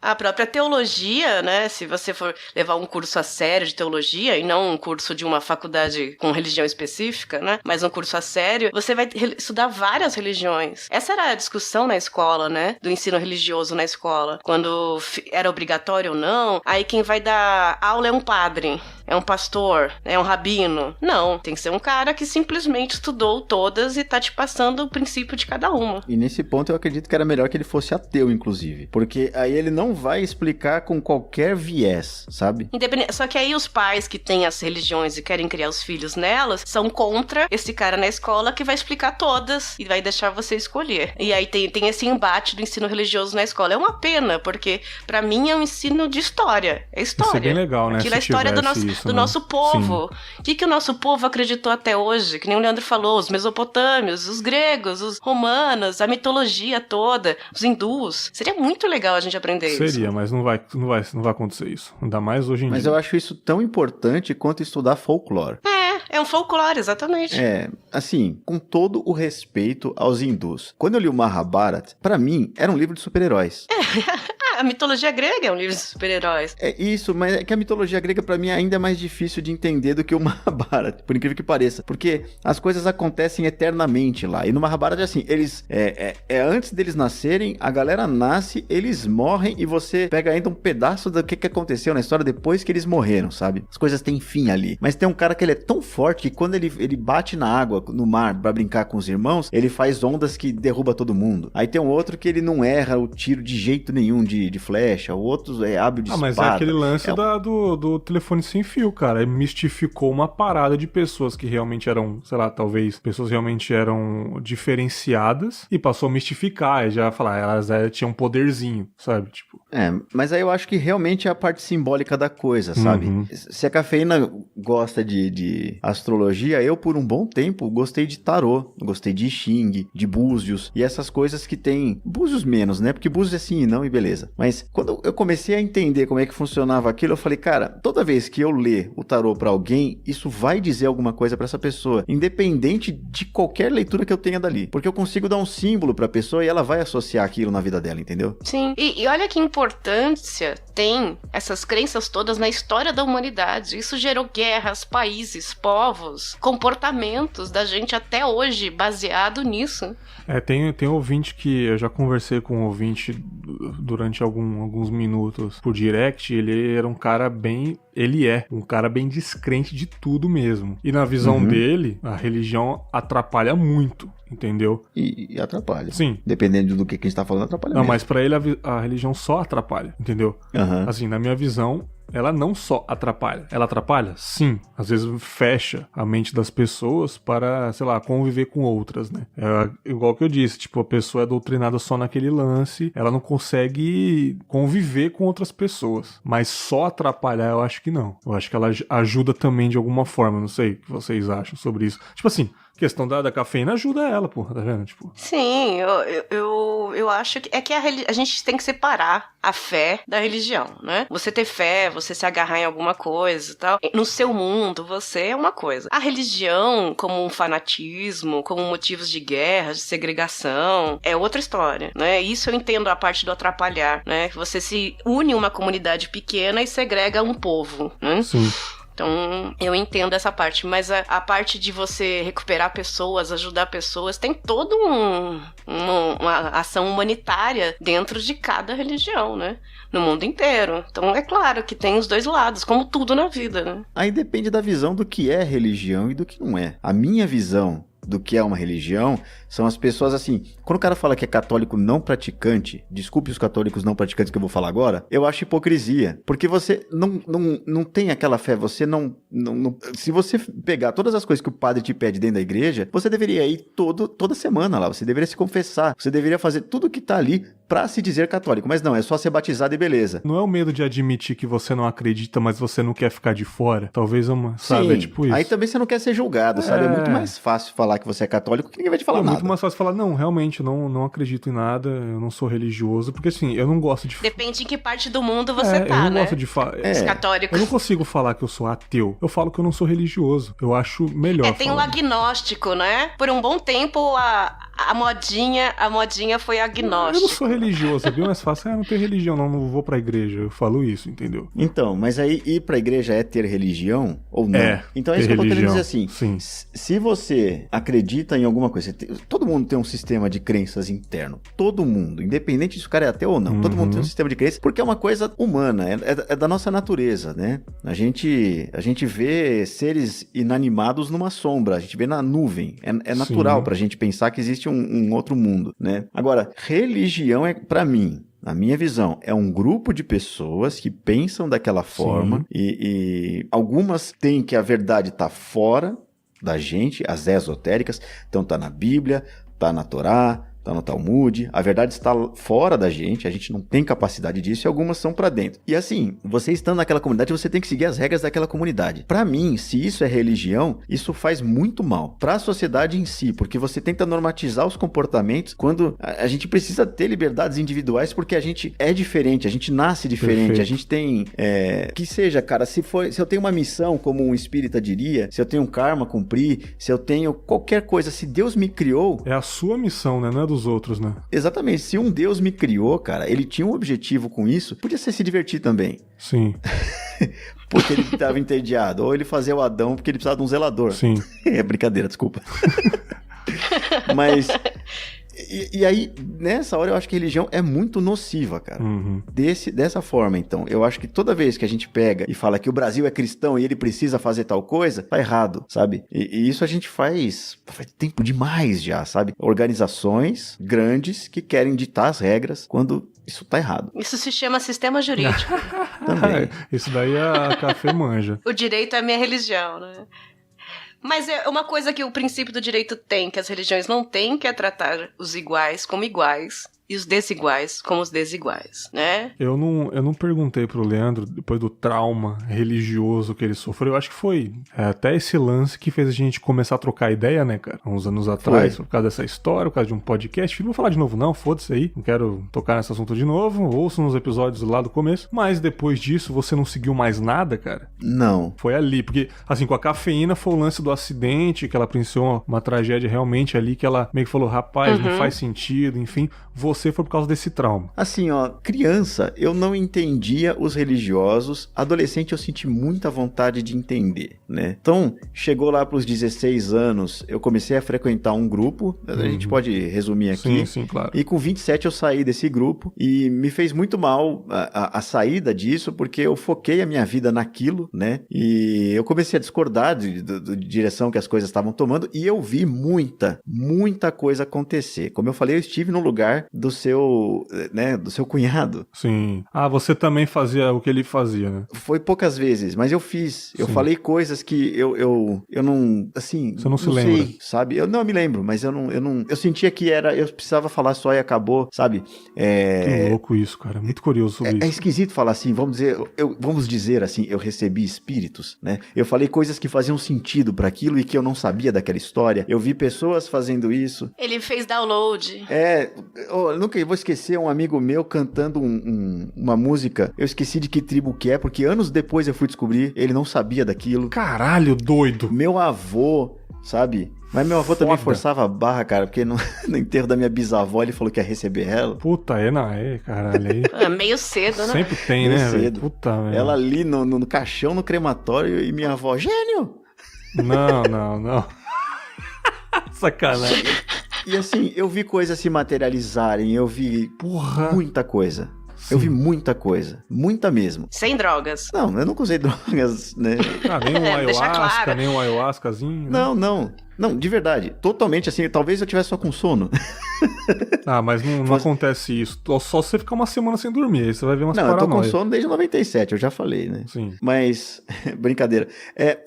A própria teologia, né? Se você for levar um curso a sério de teologia, e não um curso de uma faculdade com religião específica, né? Mas um curso a sério, você vai estudar várias religiões. Essa era a discussão na escola, né? Do ensino religioso na escola. Quando era obrigatório ou não. Aí quem vai dar aula é um padre, é um pastor, é um rabino. Não, tem que ser um cara que simplesmente estudou todas e tá te passando o princípio de cada uma. E nesse ponto eu acredito que era melhor que ele fosse ateu, inclusive. Porque aí ele não vai explicar com qualquer viés, sabe? Só que aí os pais que têm as religiões e querem criar os filhos nelas são contra esse cara na escola que vai explicar todas e vai deixar você escolher. E aí tem esse embate do ensino religioso na escola. É uma pena, porque pra mim é um ensino de história. É história. Isso é bem legal, né? Aquilo é a história do nosso povo. O que o nosso povo acreditou até hoje? Que nem o Leandro falou, os mesopotâmios, os gregos, os romanos, a mitologia toda, os hindus. Seria muito legal a gente aprender isso. Seria, mas não vai acontecer isso. Ainda mais hoje em dia. Mas eu acho isso tão importante quanto estudar folclore. É um folclore, exatamente. Assim, com todo o respeito aos hindus. Quando eu li o Mahabharata, pra mim, era um livro de super-heróis. A mitologia grega é um livro de super-heróis. É isso, mas é que a mitologia grega pra mim ainda é mais difícil de entender do que o Mahabharata, por incrível que pareça. Porque as coisas acontecem eternamente lá. E no Mahabharata é assim, eles... antes deles nascerem, a galera nasce, eles morrem e você pega ainda um pedaço do que aconteceu na história depois que eles morreram, sabe? As coisas têm fim ali. Mas tem um cara que ele é tão forte que quando ele bate na água, no mar, pra brincar com os irmãos, ele faz ondas que derruba todo mundo. Aí tem um outro que ele não erra o tiro de jeito nenhum de flecha, o outro é hábil de espada. Mas é aquele lance do telefone sem fio, cara. Ele mistificou uma parada de pessoas que realmente eram, sei lá, talvez pessoas realmente eram diferenciadas e passou a mistificar, e já falar, elas tinham um poderzinho, sabe? Tipo... mas aí eu acho que realmente é a parte simbólica da coisa, sabe? Se a Cafeína gosta de astrologia, eu por um bom tempo gostei de tarô, gostei de I Ching, de búzios e essas coisas que tem, búzios menos, né? Porque búzios é sim e não e beleza. Mas quando eu comecei a entender como é que funcionava aquilo, eu falei, cara, toda vez que eu ler o tarô pra alguém, isso vai dizer alguma coisa pra essa pessoa, independente de qualquer leitura que eu tenha dali. Porque eu consigo dar um símbolo pra pessoa e ela vai associar aquilo na vida dela, entendeu? Sim, e olha que importância tem essas crenças todas na história da humanidade. Isso gerou guerras, países, povos, comportamentos da gente até hoje baseado nisso. Tem ouvinte que eu já conversei com um ouvinte durante alguns minutos por direct. Ele era um cara bem... Ele é um cara bem descrente de tudo mesmo. E na visão dele, a religião atrapalha muito, entendeu? E atrapalha. Sim. Dependendo do que a gente tá falando, atrapalha Não, mesmo. mas pra ele a religião só atrapalha, entendeu? Assim, na minha visão, ela não só atrapalha. Ela atrapalha? Sim. Às vezes fecha a mente das pessoas para, sei lá, conviver com outras, né? É igual que eu disse, tipo, a pessoa é doutrinada só naquele lance, ela não consegue conviver com outras pessoas. Mas só atrapalhar, eu acho que não. Eu acho que ela ajuda também de alguma forma, não sei o que vocês acham sobre isso. Tipo assim, questão da cafeína ajuda ela, porra, tá vendo? Tipo... Sim, eu acho que a gente tem que separar a fé da religião, né? Você ter fé, você se agarrar em alguma coisa e tal, no seu mundo você é uma coisa. A religião, como um fanatismo, como motivos de guerra, de segregação, é outra história, né? Isso eu entendo a parte do atrapalhar, né? Você se une uma comunidade pequena e segrega um povo, né? Sim. Então, eu entendo essa parte, mas a parte de você recuperar pessoas, ajudar pessoas, tem toda uma ação humanitária dentro de cada religião, né? No mundo inteiro. Então, é claro que tem os dois lados, como tudo na vida, né? Aí depende da visão do que é religião e do que não é. A minha visão do que é uma religião são as pessoas assim, quando o cara fala que é católico não praticante, desculpe os católicos não praticantes que eu vou falar agora, eu acho hipocrisia, porque você não tem aquela fé, você não se você pegar todas as coisas que o padre te pede dentro da igreja, você deveria ir toda semana lá, você deveria se confessar, você deveria fazer tudo que tá ali pra se dizer católico, mas não, é só ser batizado e beleza. Não é o medo de admitir que você não acredita, mas você não quer ficar de fora? Talvez sabe, Sim, é tipo isso. Aí também você não quer ser julgado, sabe? É muito mais fácil falar que você é católico que ninguém vai te falar nada. É muito mais fácil falar, não, realmente, não acredito em nada, eu não sou religioso, porque assim, eu não gosto de... Depende em que parte do mundo você eu não né? gosto de falar... Os católicos. Eu não consigo falar que eu sou ateu, eu falo que eu não sou religioso, eu acho melhor tem falar. o agnóstico, né? Por um bom tempo, a modinha foi agnóstico. Eu não sou religioso, é bem mais fácil, não ter religião, não vou pra igreja, eu falo isso, entendeu? Então, mas aí ir pra igreja é ter religião ou não? Então é isso que eu tô querendo dizer assim. Sim. Se você acredita em alguma coisa, todo mundo tem um sistema de crenças interno. Todo mundo, independente se o cara é ateu ou não. Todo mundo tem um sistema de crenças, porque é uma coisa humana, é da nossa natureza, né? A gente vê seres inanimados numa sombra, a gente vê na nuvem. É natural pra gente pensar que existe um outro mundo, né? Agora, religião pra mim, na minha visão, é um grupo de pessoas que pensam daquela forma e algumas têm que a verdade tá fora da gente, as esotéricas, então tá na Bíblia, tá na Torá, tá no Talmud, a verdade está fora da gente, a gente não tem capacidade disso e algumas são pra dentro. E assim, você estando naquela comunidade, você tem que seguir as regras daquela comunidade. Pra mim, se isso é religião, isso faz muito mal pra sociedade em si, porque você tenta normatizar os comportamentos quando a gente precisa ter liberdades individuais porque a gente é diferente, a gente nasce diferente, Perfeito. A gente tem... que seja, cara, se eu tenho uma missão, como um espírita diria, se eu tenho um karma a cumprir, se eu tenho qualquer coisa, se Deus me criou... É a sua missão, né? Não é dos dos outros, né? Exatamente. Se um Deus me criou, cara, ele tinha um objetivo com isso, podia ser se divertir também. Sim. Porque ele estava entediado. Ou ele fazia o Adão porque ele precisava de um zelador. Sim. É brincadeira, desculpa. Mas... E aí, nessa hora, eu acho que a religião é muito nociva, cara. Uhum. Dessa forma, então. Eu acho que toda vez que a gente pega e fala que o Brasil é cristão e ele precisa fazer tal coisa, tá errado, sabe? E isso a gente faz tempo demais já, sabe? Organizações grandes que querem ditar as regras quando isso tá errado. Isso se chama sistema jurídico. Também. Isso daí a Café manja. O direito é a minha religião, né? Mas é uma coisa que o princípio do direito tem, que as religiões não têm, que é tratar os iguais como iguais e os desiguais como os desiguais, né? Eu não perguntei pro Leandro, depois do trauma religioso que ele sofreu, eu acho que foi até esse lance que fez a gente começar a trocar ideia, né, cara? Uns anos atrás, por causa dessa história, por causa de um podcast. Não vou falar de novo não, foda-se aí, não quero tocar nesse assunto de novo, ouço nos episódios lá do começo, mas depois disso você não seguiu mais nada, cara? Não. Foi ali, porque assim, com a cafeína foi o lance do acidente, que ela presenciou uma tragédia realmente ali, que ela meio que falou, rapaz, não faz sentido, enfim, você foi por causa desse trauma. Assim, ó, criança, eu não entendia os religiosos, adolescente eu senti muita vontade de entender, né? Então, chegou lá pros 16 anos, eu comecei a frequentar um grupo, a gente pode resumir aqui. Sim, claro. E com 27 eu saí desse grupo e me fez muito mal a saída disso, porque eu foquei a minha vida naquilo, né? E eu comecei a discordar de direção que as coisas estavam tomando e eu vi muita coisa acontecer. Como eu falei, eu estive no lugar do seu cunhado. Sim. Ah, você também fazia o que ele fazia, né? Foi poucas vezes, mas eu fiz. Eu falei coisas que eu não, assim... Você não se lembra? Sei, sabe? Eu não me lembro, mas eu sentia que eu precisava falar só e acabou, sabe? Que louco isso, cara. Muito curioso sobre isso. É esquisito falar assim, vamos dizer assim, eu recebi espíritos, né? Eu falei coisas que faziam sentido para aquilo e que eu não sabia daquela história. Eu vi pessoas fazendo isso. Ele fez download. Eu nunca vou esquecer um amigo meu cantando uma música. Eu esqueci de que tribo que é, porque anos depois eu fui descobrir, ele não sabia daquilo. Caralho, doido. Meu avô, sabe? Mas meu avô também forçava a barra, cara, porque no enterro da minha bisavó ele falou que ia receber ela. Puta, caralho. Aí. É meio cedo, né? Sempre tem, Meio né, cedo. velho? Puta, velho. Ela ali no caixão, no crematório, e minha avó, gênio! Não. Sacanagem. E assim, eu vi coisas se materializarem, eu vi muita coisa. Sim. Eu vi muita coisa. Muita mesmo. Sem drogas. Não, eu nunca usei drogas, né? Nem um ayahuasca, claro. nem um ayahuascazinho. Não. Não, de verdade. Totalmente assim, talvez eu tivesse só com sono. Ah, mas não acontece isso. Só você ficar uma semana sem dormir, aí você vai ver umas paranoias. Eu tô com sono desde 97, eu já falei, né? Sim. Mas, brincadeira.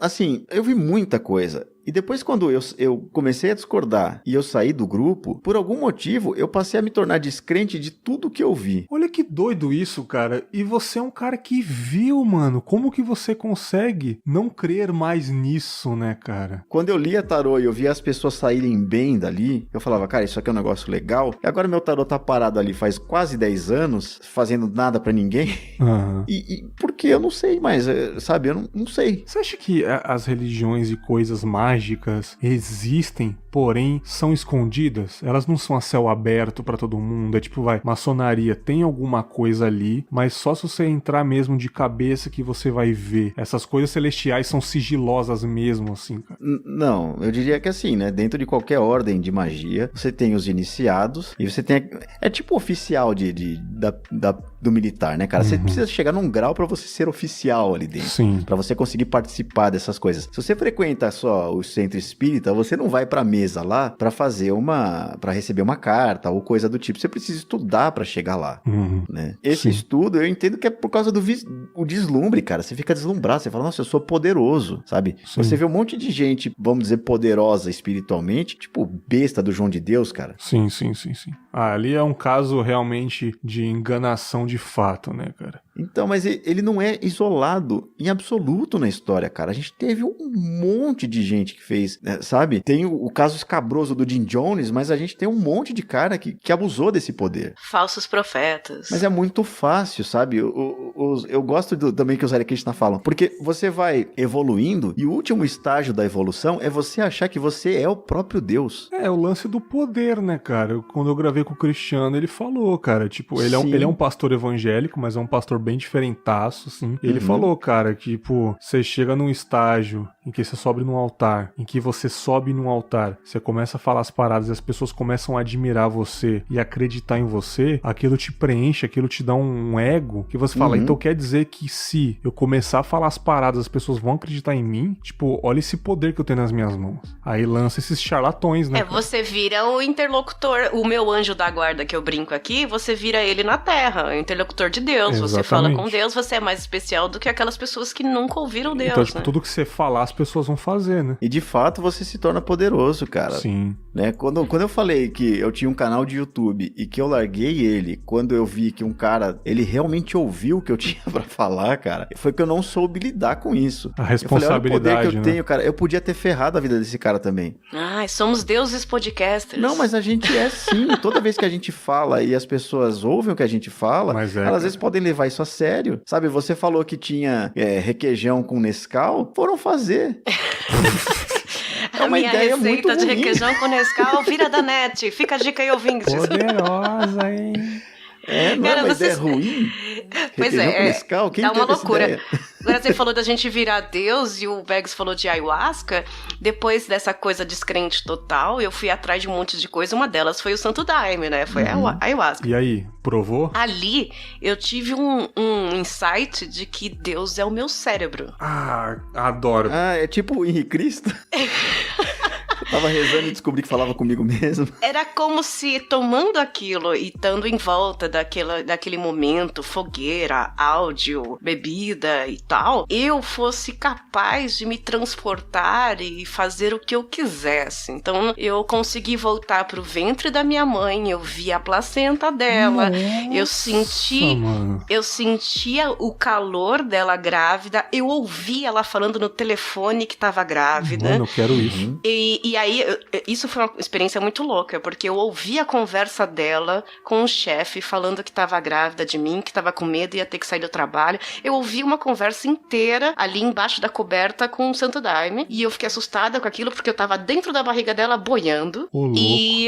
Assim, eu vi muita coisa. E depois quando eu comecei a discordar e eu saí do grupo, por algum motivo eu passei a me tornar descrente de tudo que eu vi. Olha que doido isso, cara. E você é um cara que viu, mano. Como que você consegue não crer mais nisso, né, cara? Quando eu lia tarô e eu via as pessoas saírem bem dali, eu falava, cara, isso aqui é um negócio legal. E agora meu tarô tá parado ali faz quase 10 anos, fazendo nada pra ninguém. Uhum. E porque eu não sei mais, sabe? Eu não sei. Você acha que as religiões e coisas mágicas existem, porém são escondidas? Elas não são a céu aberto pra todo mundo? É tipo, maçonaria, tem alguma coisa ali, mas só se você entrar mesmo de cabeça que você vai ver. Essas coisas celestiais são sigilosas mesmo, assim, cara. Não, eu diria que assim, né? Dentro de qualquer ordem de magia, você tem os iniciados e você tem... É tipo oficial do militar, né, cara? Você precisa chegar num grau pra você ser oficial ali dentro. Sim. Pra você conseguir participar dessas coisas. Se você frequenta só o centro espírita, você não vai pra mesa lá pra fazer pra receber uma carta ou coisa do tipo. Você precisa estudar pra chegar lá, né? Esse estudo, eu entendo que é por causa do deslumbre, cara. Você fica deslumbrado, você fala, nossa, eu sou poderoso, sabe? Sim. Você vê um monte de gente, vamos dizer, poderosa espiritualmente, tipo besta do João de Deus, cara. Sim. Ah, ali é um caso realmente de enganação de fato, né, cara? Então, mas ele não é isolado em absoluto na história, cara. A gente teve um monte de gente que fez, né, sabe? Tem o caso escabroso do Jim Jones, mas a gente tem um monte de cara que abusou desse poder. Falsos profetas. Mas é muito fácil, sabe? Eu gosto também que os Hare Krishna falam, porque você vai evoluindo e o último estágio da evolução é você achar que você é o próprio Deus. É, o lance do poder, né, cara? Quando eu gravei com o Cristiano, ele falou, cara, tipo, ele é um pastor evangélico, mas é um pastor bem diferentaço, assim. Ele falou, cara, que, tipo, você chega num estágio em que você sobe num altar, em que você sobe num altar, você começa a falar as paradas e as pessoas começam a admirar você e acreditar em você, aquilo te preenche, aquilo te dá um ego, que você fala, então quer dizer que se eu começar a falar as paradas, as pessoas vão acreditar em mim? Tipo, olha esse poder que eu tenho nas minhas mãos. Aí lança esses charlatões, né? Você vira o interlocutor, o meu anjo da guarda que eu brinco aqui, você vira ele na terra, o interlocutor de Deus. Exatamente. Você fala com Deus, você é mais especial do que aquelas pessoas que nunca ouviram Deus, então, tipo, né? tudo que você falar, as pessoas vão fazer, né? E de fato você se torna poderoso, cara. Sim. Né? Quando eu falei que eu tinha um canal de YouTube e que eu larguei ele, quando eu vi que um cara, ele realmente ouviu o que eu tinha pra falar, cara, foi que eu não soube lidar com isso. A responsabilidade, eu falei, olha o poder que eu né? tenho, cara. Eu podia ter ferrado a vida desse cara também. Ai, somos deuses podcasters. Não, mas a gente é sim. Toda vez que a gente fala e as pessoas ouvem o que a gente fala, elas às vezes podem levar isso a sério. Sabe, você falou que tinha requeijão com Nescau, foram fazer. A minha receita de requeijão com Nescau vira da net. Fica a dica aí, ouvintes. Poderosa, hein? Não Cara, é uma ideia ruim? Pois requeijão com Nescau? Quem tá uma teve essa loucura. ideia? Agora você falou da gente virar Deus e o Bags falou de ayahuasca. Depois dessa coisa descrente total, eu fui atrás de um monte de coisa. Uma delas foi o Santo Daime, né? Foi a ayahuasca. E aí, provou? Ali, eu tive um insight de que Deus é o meu cérebro. Ah, adoro. Ah, é tipo o Henrique Cristo? Eu tava rezando e descobri que falava comigo mesmo. Era como se, tomando aquilo e estando em volta daquele momento, fogueira, áudio, bebida e tal, eu fosse capaz de me transportar e fazer o que eu quisesse. Então, eu consegui voltar pro ventre da minha mãe, eu vi a placenta dela, eu sentia o calor dela grávida, eu ouvi ela falando no telefone que tava grávida. Mano, eu quero isso. E aí, isso foi uma experiência muito louca, porque eu ouvi a conversa dela com o chefe falando que tava grávida de mim, que tava com medo e ia ter que sair do trabalho. Eu ouvi uma conversa inteira ali embaixo da coberta com o Santo Daime, e eu fiquei assustada com aquilo, porque eu tava dentro da barriga dela boiando. E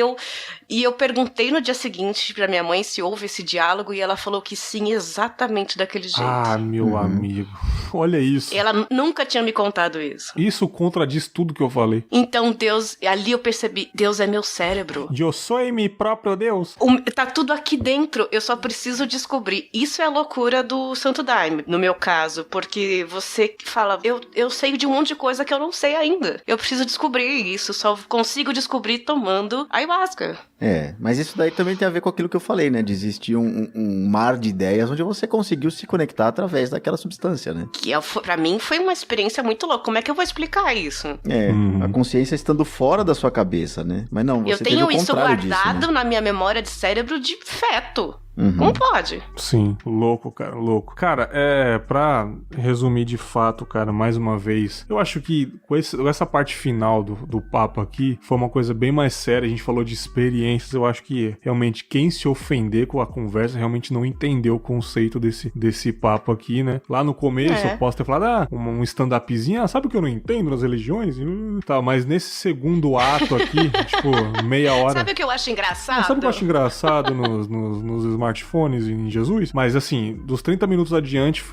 eu perguntei no dia seguinte pra minha mãe se houve esse diálogo, e ela falou que sim, exatamente daquele jeito. Ah, meu amigo. Olha isso. Ela nunca tinha me contado isso. Isso contradiz tudo que eu falei. Então, Deus, ali eu percebi, Deus é meu cérebro. Eu sou meu próprio Deus. Tá tudo aqui dentro, eu só preciso descobrir. Isso é a loucura do Santo Daime, no meu caso, porque você fala, eu sei de um monte de coisa que eu não sei ainda. Eu preciso descobrir isso, só consigo descobrir tomando ayahuasca. Mas isso daí também tem a ver com aquilo que eu falei, né? De existir um mar de ideias onde você conseguiu se conectar através daquela substância, né? Que pra mim foi uma experiência muito louca. Como é que eu vou explicar isso? A consciência estando fora da sua cabeça, né? Mas não, você eu tenho teve o isso contrário guardado disso, né? na minha memória de cérebro de feto. Como pode? Sim, louco, cara, louco. Cara, pra resumir de fato, cara, mais uma vez, eu acho que com essa parte final do papo aqui, foi uma coisa bem mais séria, a gente falou de experiências, eu acho que realmente quem se ofender com a conversa realmente não entendeu o conceito desse papo aqui, né? Lá no começo eu posso ter falado, um stand-upzinho, sabe o que eu não entendo nas religiões? Tá, mas nesse segundo ato aqui, tipo, meia hora... Sabe o que eu acho engraçado? Sabe o que eu acho engraçado nos smartphones em Jesus? Mas assim, dos 30 minutos adiante,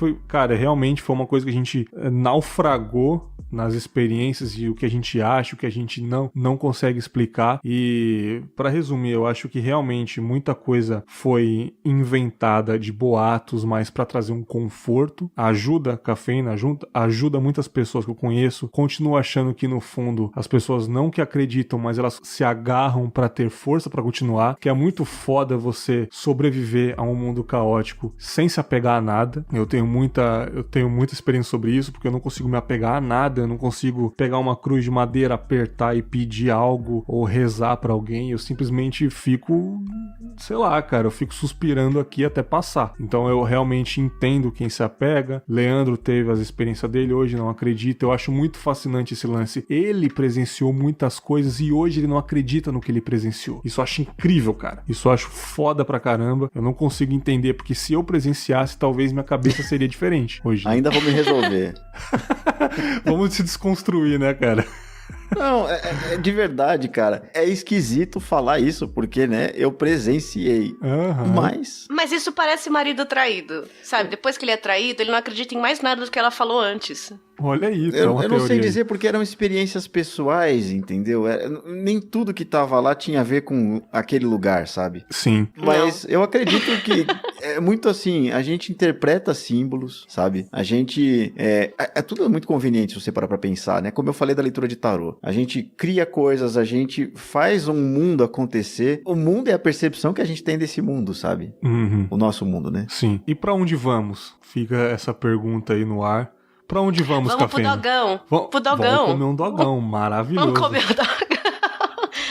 realmente foi uma coisa que a gente naufragou nas experiências e o que a gente acha, o que a gente não consegue explicar. E pra resumir, eu acho que realmente muita coisa foi inventada de boatos, mas pra trazer um conforto. Ajuda a cafeína, ajuda muitas pessoas que eu conheço. Continuo achando que no fundo as pessoas não que acreditam, mas elas se agarram pra ter força pra continuar, que é muito foda você sobreviver sobreviver a um mundo caótico sem se apegar a nada. Eu tenho muita experiência sobre isso, porque eu não consigo me apegar a nada, eu não consigo pegar uma cruz de madeira, apertar e pedir algo ou rezar pra alguém. Eu simplesmente fico, sei lá, cara, eu fico suspirando aqui até passar. Então eu realmente entendo quem se apega. Leandro teve as experiências dele, hoje não acredita. Eu acho muito fascinante esse lance. Ele presenciou muitas coisas e hoje ele não acredita no que ele presenciou. Isso eu acho incrível, cara. Isso eu acho foda pra caramba. Eu não consigo entender, porque se eu presenciasse, talvez minha cabeça seria diferente hoje. Ainda vou me resolver. Vamos se desconstruir, né, cara? Não, de verdade, cara. É esquisito falar isso, porque, né, eu presenciei. Mas isso parece marido traído, sabe? Depois que ele é traído, ele não acredita em mais nada do que ela falou antes. Olha aí, eu não sei dizer porque eram experiências pessoais, entendeu? Nem tudo que tava lá tinha a ver com aquele lugar, sabe? Sim. Mas eu acredito que é muito assim, a gente interpreta símbolos, sabe? A gente... tudo muito conveniente se você parar pra pensar, né? Como eu falei da leitura de tarô. A gente cria coisas, a gente faz um mundo acontecer. O mundo é a percepção que a gente tem desse mundo, sabe? O nosso mundo, né? Sim. E pra onde vamos? Fica essa pergunta aí no ar. Pra onde vamos, Cafena? Pro dogão. Vamos comer um dogão, maravilhoso. Vamos comer um dogão.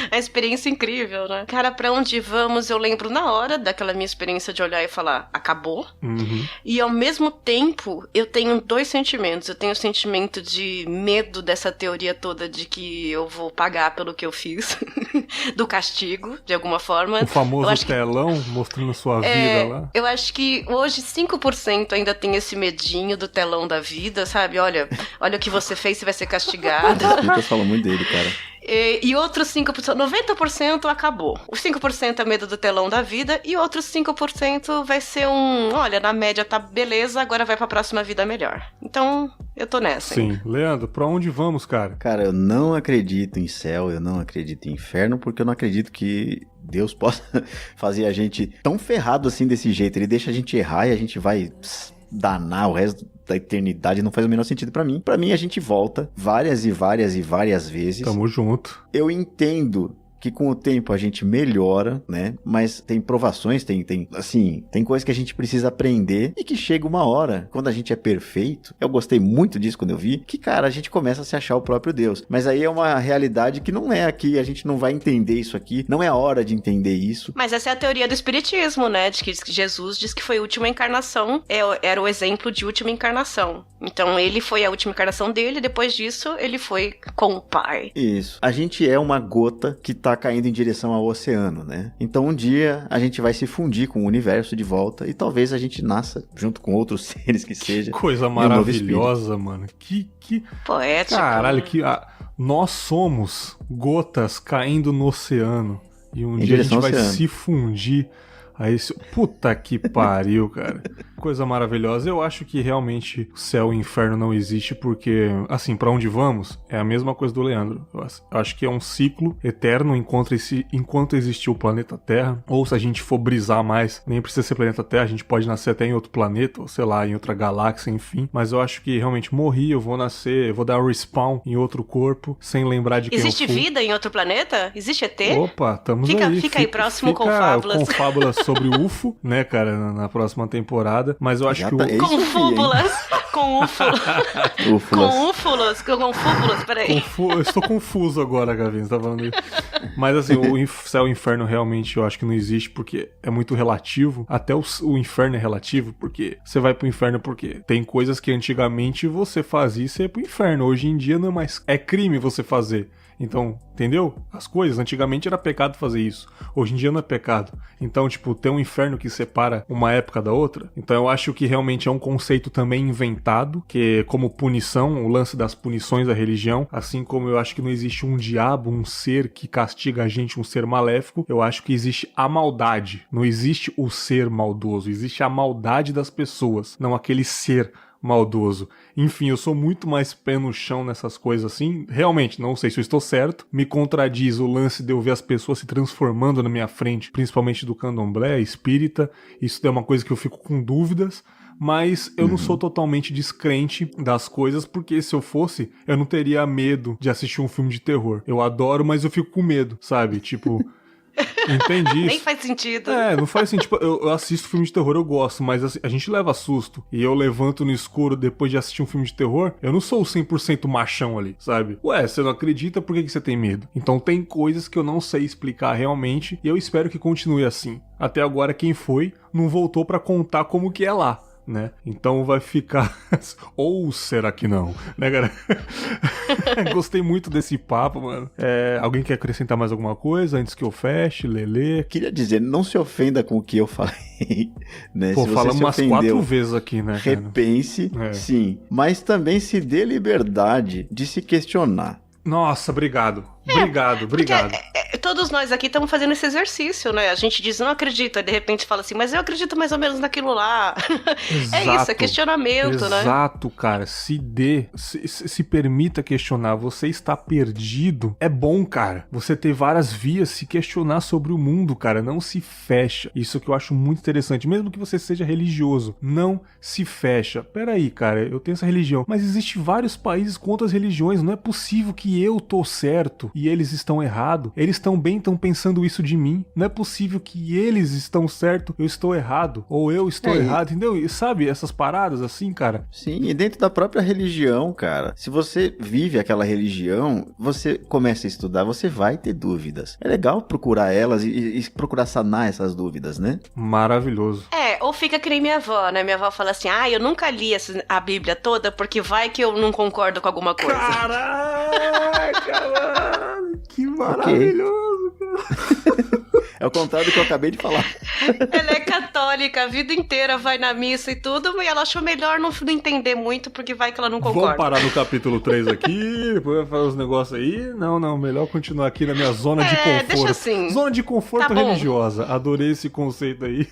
A experiência incrível, né? Cara, pra onde vamos, eu lembro na hora daquela minha experiência de olhar e falar, acabou. E ao mesmo tempo, eu tenho dois sentimentos. Eu tenho o sentimento de medo dessa teoria toda de que eu vou pagar pelo que eu fiz. Do castigo, de alguma forma. O famoso telão mostrando sua vida lá. Eu acho que hoje 5% ainda tem esse medinho do telão da vida, sabe? Olha o que você fez, você vai ser castigado. O Lucas fala muito dele, cara. E outros 5%, 90% acabou. Os 5% é medo do telão da vida e outros 5% vai ser olha, na média tá beleza, agora vai pra próxima vida melhor. Então, eu tô nessa. Sim. Leandro, pra onde vamos, cara? Cara, eu não acredito em céu, eu não acredito em inferno, porque eu não acredito que Deus possa fazer a gente tão ferrado assim desse jeito. Ele deixa a gente errar e a gente vai danar o resto da eternidade. Não faz o menor sentido pra mim. Pra mim, a gente volta várias e várias e várias vezes. Tamo junto. Eu entendo que com o tempo a gente melhora, né? Mas tem provações, tem coisas que a gente precisa aprender e que chega uma hora, quando a gente é perfeito, eu gostei muito disso quando eu vi, que, cara, a gente começa a se achar o próprio Deus. Mas aí é uma realidade que não é aqui, a gente não vai entender isso aqui, não é a hora de entender isso. Mas essa é a teoria do espiritismo, né? De que Jesus diz que foi a última encarnação, era o exemplo de última encarnação. Então ele foi a última encarnação dele, depois disso ele foi com o Pai. Isso. A gente é uma gota que tá caindo em direção ao oceano, né? Então um dia a gente vai se fundir com o universo de volta e talvez a gente nasça junto com outros seres que seja. Que coisa maravilhosa, mano. Que poético. Caralho, nós somos gotas caindo no oceano e um dia a gente vai se fundir a esse... Puta que pariu, cara. Coisa maravilhosa. Eu acho que realmente o céu e o inferno não existe porque, assim, pra onde vamos é a mesma coisa do Leandro. Eu acho que é um ciclo eterno enquanto existir o planeta Terra, ou se a gente for brisar mais, nem precisa ser planeta Terra, a gente pode nascer até em outro planeta, ou sei lá, em outra galáxia, enfim. Mas eu acho que realmente morri, eu vou nascer, eu vou dar um respawn em outro corpo, sem lembrar de quem eu fui. Existe vida em outro planeta? Existe ET? Opa, estamos aí. Fica aí próximo com Fábulas. Com Fábulas sobre o UFO, né, cara, na próxima temporada. Mas eu acho que com fúbulas. Com úfulas. Com úfulas. Com fúbulas, peraí. Eu estou confuso agora, Gavin, você tá falando isso. Mas assim, o céu e o inferno realmente eu acho que não existe porque é muito relativo. Até o inferno é relativo porque você vai pro inferno porque tem coisas que antigamente você fazia e você ia pro inferno. Hoje em dia não é mais... É crime você fazer. Então, entendeu? As coisas, antigamente era pecado fazer isso. Hoje em dia não é pecado. Então, tipo, tem um inferno que separa uma época da outra. Então eu acho que realmente é um conceito também inventado, que como punição, o lance das punições da religião, assim como eu acho que não existe um diabo, um ser que castiga a gente, um ser maléfico, eu acho que existe a maldade. Não existe o ser maldoso, existe a maldade das pessoas, não aquele ser maldoso. Enfim, eu sou muito mais pé no chão nessas coisas assim. Realmente, não sei se eu estou certo. Me contradiz o lance de eu ver as pessoas se transformando na minha frente, principalmente do candomblé, espírita. Isso é uma coisa que eu fico com dúvidas. Mas eu não sou totalmente descrente das coisas, porque se eu fosse, eu não teria medo de assistir um filme de terror. Eu adoro, mas eu fico com medo, sabe? Tipo... Entendi. Nem faz sentido. Não faz sentido. Tipo, eu assisto filme de terror, eu gosto, mas assim, a gente leva susto. E eu levanto no escuro depois de assistir um filme de terror, eu não sou o 100% machão ali, sabe? Ué, você não acredita, por que você tem medo? Então tem coisas que eu não sei explicar realmente e eu espero que continue assim. Até agora quem foi não voltou pra contar como que é lá. Né? Então vai ficar... Ou será que não? Né, cara? Gostei muito desse papo, mano. Alguém quer acrescentar mais alguma coisa antes que eu feche? Lelê? Queria dizer, não se ofenda com o que eu falei, né? Pô, se você falamos se umas ofendeu, 4 vezes aqui, né, cara? repense, sim. Mas também se dê liberdade de se questionar. Nossa, obrigado. Obrigado. Todos nós aqui estamos fazendo esse exercício, né? A gente diz, não acredita, de repente fala assim, mas eu acredito mais ou menos naquilo lá. Exato, é isso, é questionamento, né? Exato, cara. Se permita questionar. Você está perdido. É bom, cara. Você ter várias vias, se questionar sobre o mundo, cara. Não se fecha. Isso que eu acho muito interessante. Mesmo que você seja religioso, não se fecha. Peraí, cara, eu tenho essa religião. Mas existem vários países com outras religiões. Não é possível que eu tô certo e eles estão errados. Eles também estão pensando isso de mim. Não é possível que eles estão certo, eu estou errado. Ou eu estou errado, entendeu? E sabe essas paradas assim, cara? Sim, e dentro da própria religião, cara, se você vive aquela religião, você começa a estudar, você vai ter dúvidas. É legal procurar elas e procurar sanar essas dúvidas, né? Maravilhoso. Ou fica que nem minha avó, né? Minha avó fala assim, eu nunca li a Bíblia toda porque vai que eu não concordo com alguma coisa. Caraca, mano, que maravilhoso, cara. É o contrário do que eu acabei de falar. Ela é católica, a vida inteira vai na missa e tudo, e ela achou melhor não entender muito, porque vai que ela não concorda. Vamos parar no capítulo 3 aqui, depois vai fazer os negócios aí. Não, melhor continuar aqui na minha zona de conforto. Deixa assim. Zona de conforto Tá religiosa. Adorei esse conceito aí.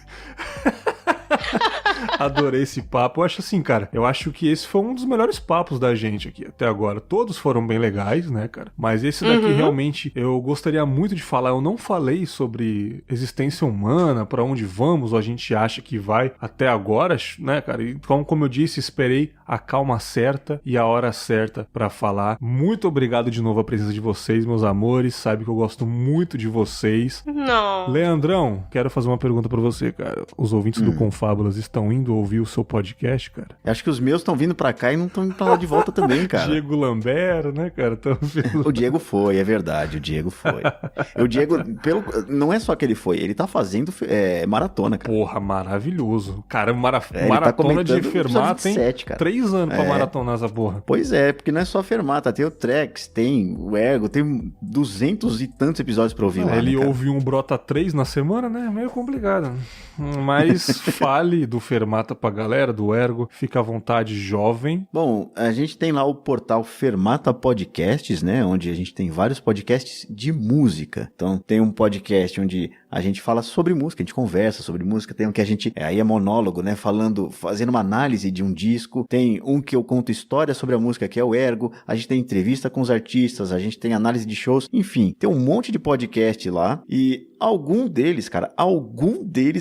Adorei esse papo. Eu acho assim, cara, eu acho que esse foi um dos melhores papos da gente aqui até agora. Todos foram bem legais, né, cara? Mas esse daqui realmente eu gostaria muito de falar. Eu não falei sobre existência humana, pra onde vamos, ou a gente acha que vai até agora, né, cara? E como eu disse, esperei a calma certa e a hora certa pra falar. Muito obrigado de novo a presença de vocês, meus amores. Sabe que eu gosto muito de vocês. Não. Leandrão, quero fazer uma pergunta pra você, cara. Os ouvintes do Confábulas estão indo ouvir o seu podcast, cara? Eu acho que os meus estão vindo pra cá e não estão indo pra lá de volta também, cara. Diego Lambert, né, cara? O Diego foi, é verdade, o Diego foi. O Diego, não é só que ele foi, ele tá fazendo maratona, cara. Porra, maravilhoso. Cara, tá maratona de Fermata, hein? 27, cara. 3 anos pra maratonar essa porra. Pois é, porque não é só Fermata, tem o Trex, tem o Ergo, tem 200 e tantos episódios pra ouvir lá, Ele né, ouve um Brota 3 na semana, né? É meio complicado. Mas fale do Fermata pra galera, do Ergo. Fica à vontade, jovem. Bom, a gente tem lá o portal Fermata Podcasts, né? Onde a gente tem vários podcasts de música. Então, tem um podcast onde a gente fala sobre música, a gente conversa sobre música. Tem um que a gente, aí é monólogo, né? Fazendo uma análise de um disco. Tem um que eu conto história sobre a música, que é o Ergo. A gente tem entrevista com os artistas, a gente tem análise de shows. Enfim, tem um monte de podcast lá e algum deles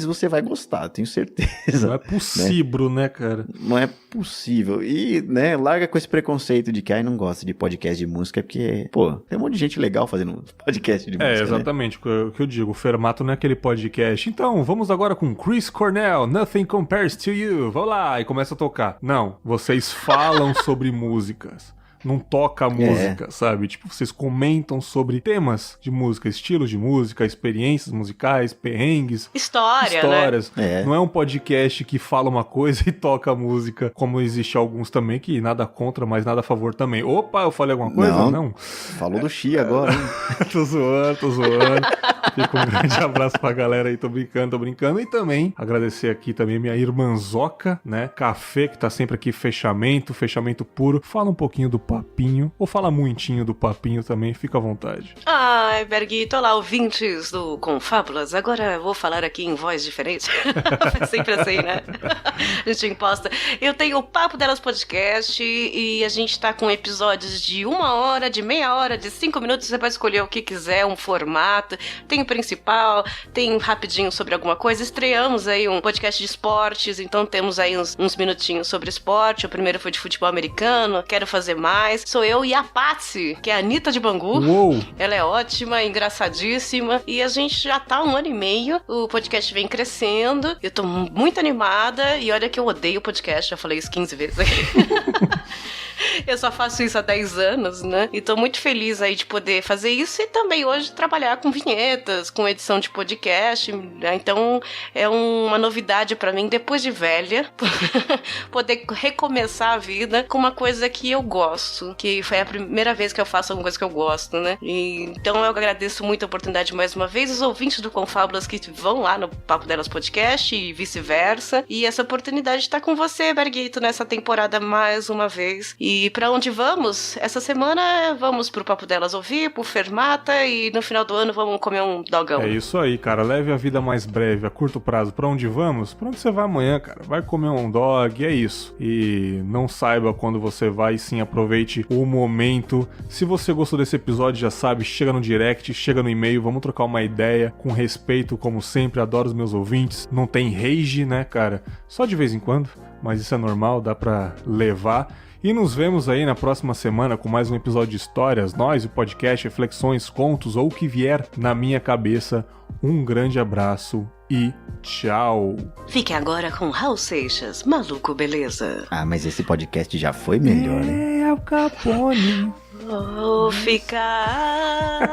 você vai gostar, tenho certeza. Não é possível, né, cara? Não é possível. E, né, larga com esse preconceito de que não gosta de podcast de música, porque, pô, tem um monte de gente legal fazendo podcast de música, exatamente, né? O que eu digo, o Fermato não é aquele podcast. Então, vamos agora com Chris Cornell, Nothing Compares to You. Vamos lá, e começa a tocar. Não, vocês falam sobre músicas. Não toca a música, sabe? Tipo, vocês comentam sobre temas de música, estilos de música, experiências musicais, perrengues. Histórias. Né? Não é um podcast que fala uma coisa e toca a música, como existe alguns também, que nada contra, mas nada a favor também. Opa, eu falei alguma coisa? Não. Falou do Xi agora, hein? Tô zoando. Fica um grande abraço pra galera aí, tô brincando. E também agradecer aqui também minha irmãzoca, né? Café, que tá sempre aqui, fechamento puro. Fala um pouquinho do papinho, ou fala muitinho do papinho também, fica à vontade. Ai, Berguito, olá, ouvintes do Confábulas. Agora eu vou falar aqui em voz diferente. É sempre assim, né? A gente imposta. Eu tenho o Papo Delas Podcast e a gente tá com episódios de 1 hora, de meia hora, de 5 minutos. Você pode escolher o que quiser, um formato. Tem principal, tem rapidinho sobre alguma coisa. Estreamos aí um podcast de esportes, então temos aí uns minutinhos sobre esporte. O primeiro foi de futebol americano, quero fazer mais. Sou eu e a Patsy, que é a Anitta de Bangu. Uou! Ela é ótima, engraçadíssima, e a gente já tá há 1 ano e meio, o podcast vem crescendo, eu tô muito animada, e olha que eu odeio o podcast, já falei isso 15 vezes aqui. Eu só faço isso há 10 anos, né? E tô muito feliz aí de poder fazer isso e também hoje trabalhar com vinhetas, com edição de podcast, né? Então é uma novidade pra mim, depois de velha, poder recomeçar a vida com uma coisa que eu gosto, que foi a primeira vez que eu faço alguma coisa que eu gosto, né? Então eu agradeço muito a oportunidade mais uma vez, os ouvintes do Confábulas que vão lá no Papo Delas Podcast e vice-versa, e essa oportunidade de estar com você, Berguito, nessa temporada mais uma vez. E pra onde vamos? Essa semana vamos pro Papo Delas ouvir, pro Fermata, e no final do ano vamos comer um dogão. É isso aí, cara. Leve a vida mais breve, a curto prazo. Pra onde vamos? Pra onde você vai amanhã, cara? Vai comer um dog, é isso. E não saiba quando você vai, sim, aproveite o momento. Se você gostou desse episódio, já sabe, chega no direct, chega no e-mail, vamos trocar uma ideia, com respeito, como sempre, adoro os meus ouvintes. Não tem rage, né, cara? Só de vez em quando, mas isso é normal, dá pra levar. E nos vemos aí na próxima semana com mais um episódio de histórias, nós, o podcast, reflexões, contos ou o que vier na minha cabeça. Um grande abraço e tchau! Fique agora com Raul Seixas, Maluco Beleza. Ah, mas esse podcast já foi melhor, né? É o Capone. Ficar...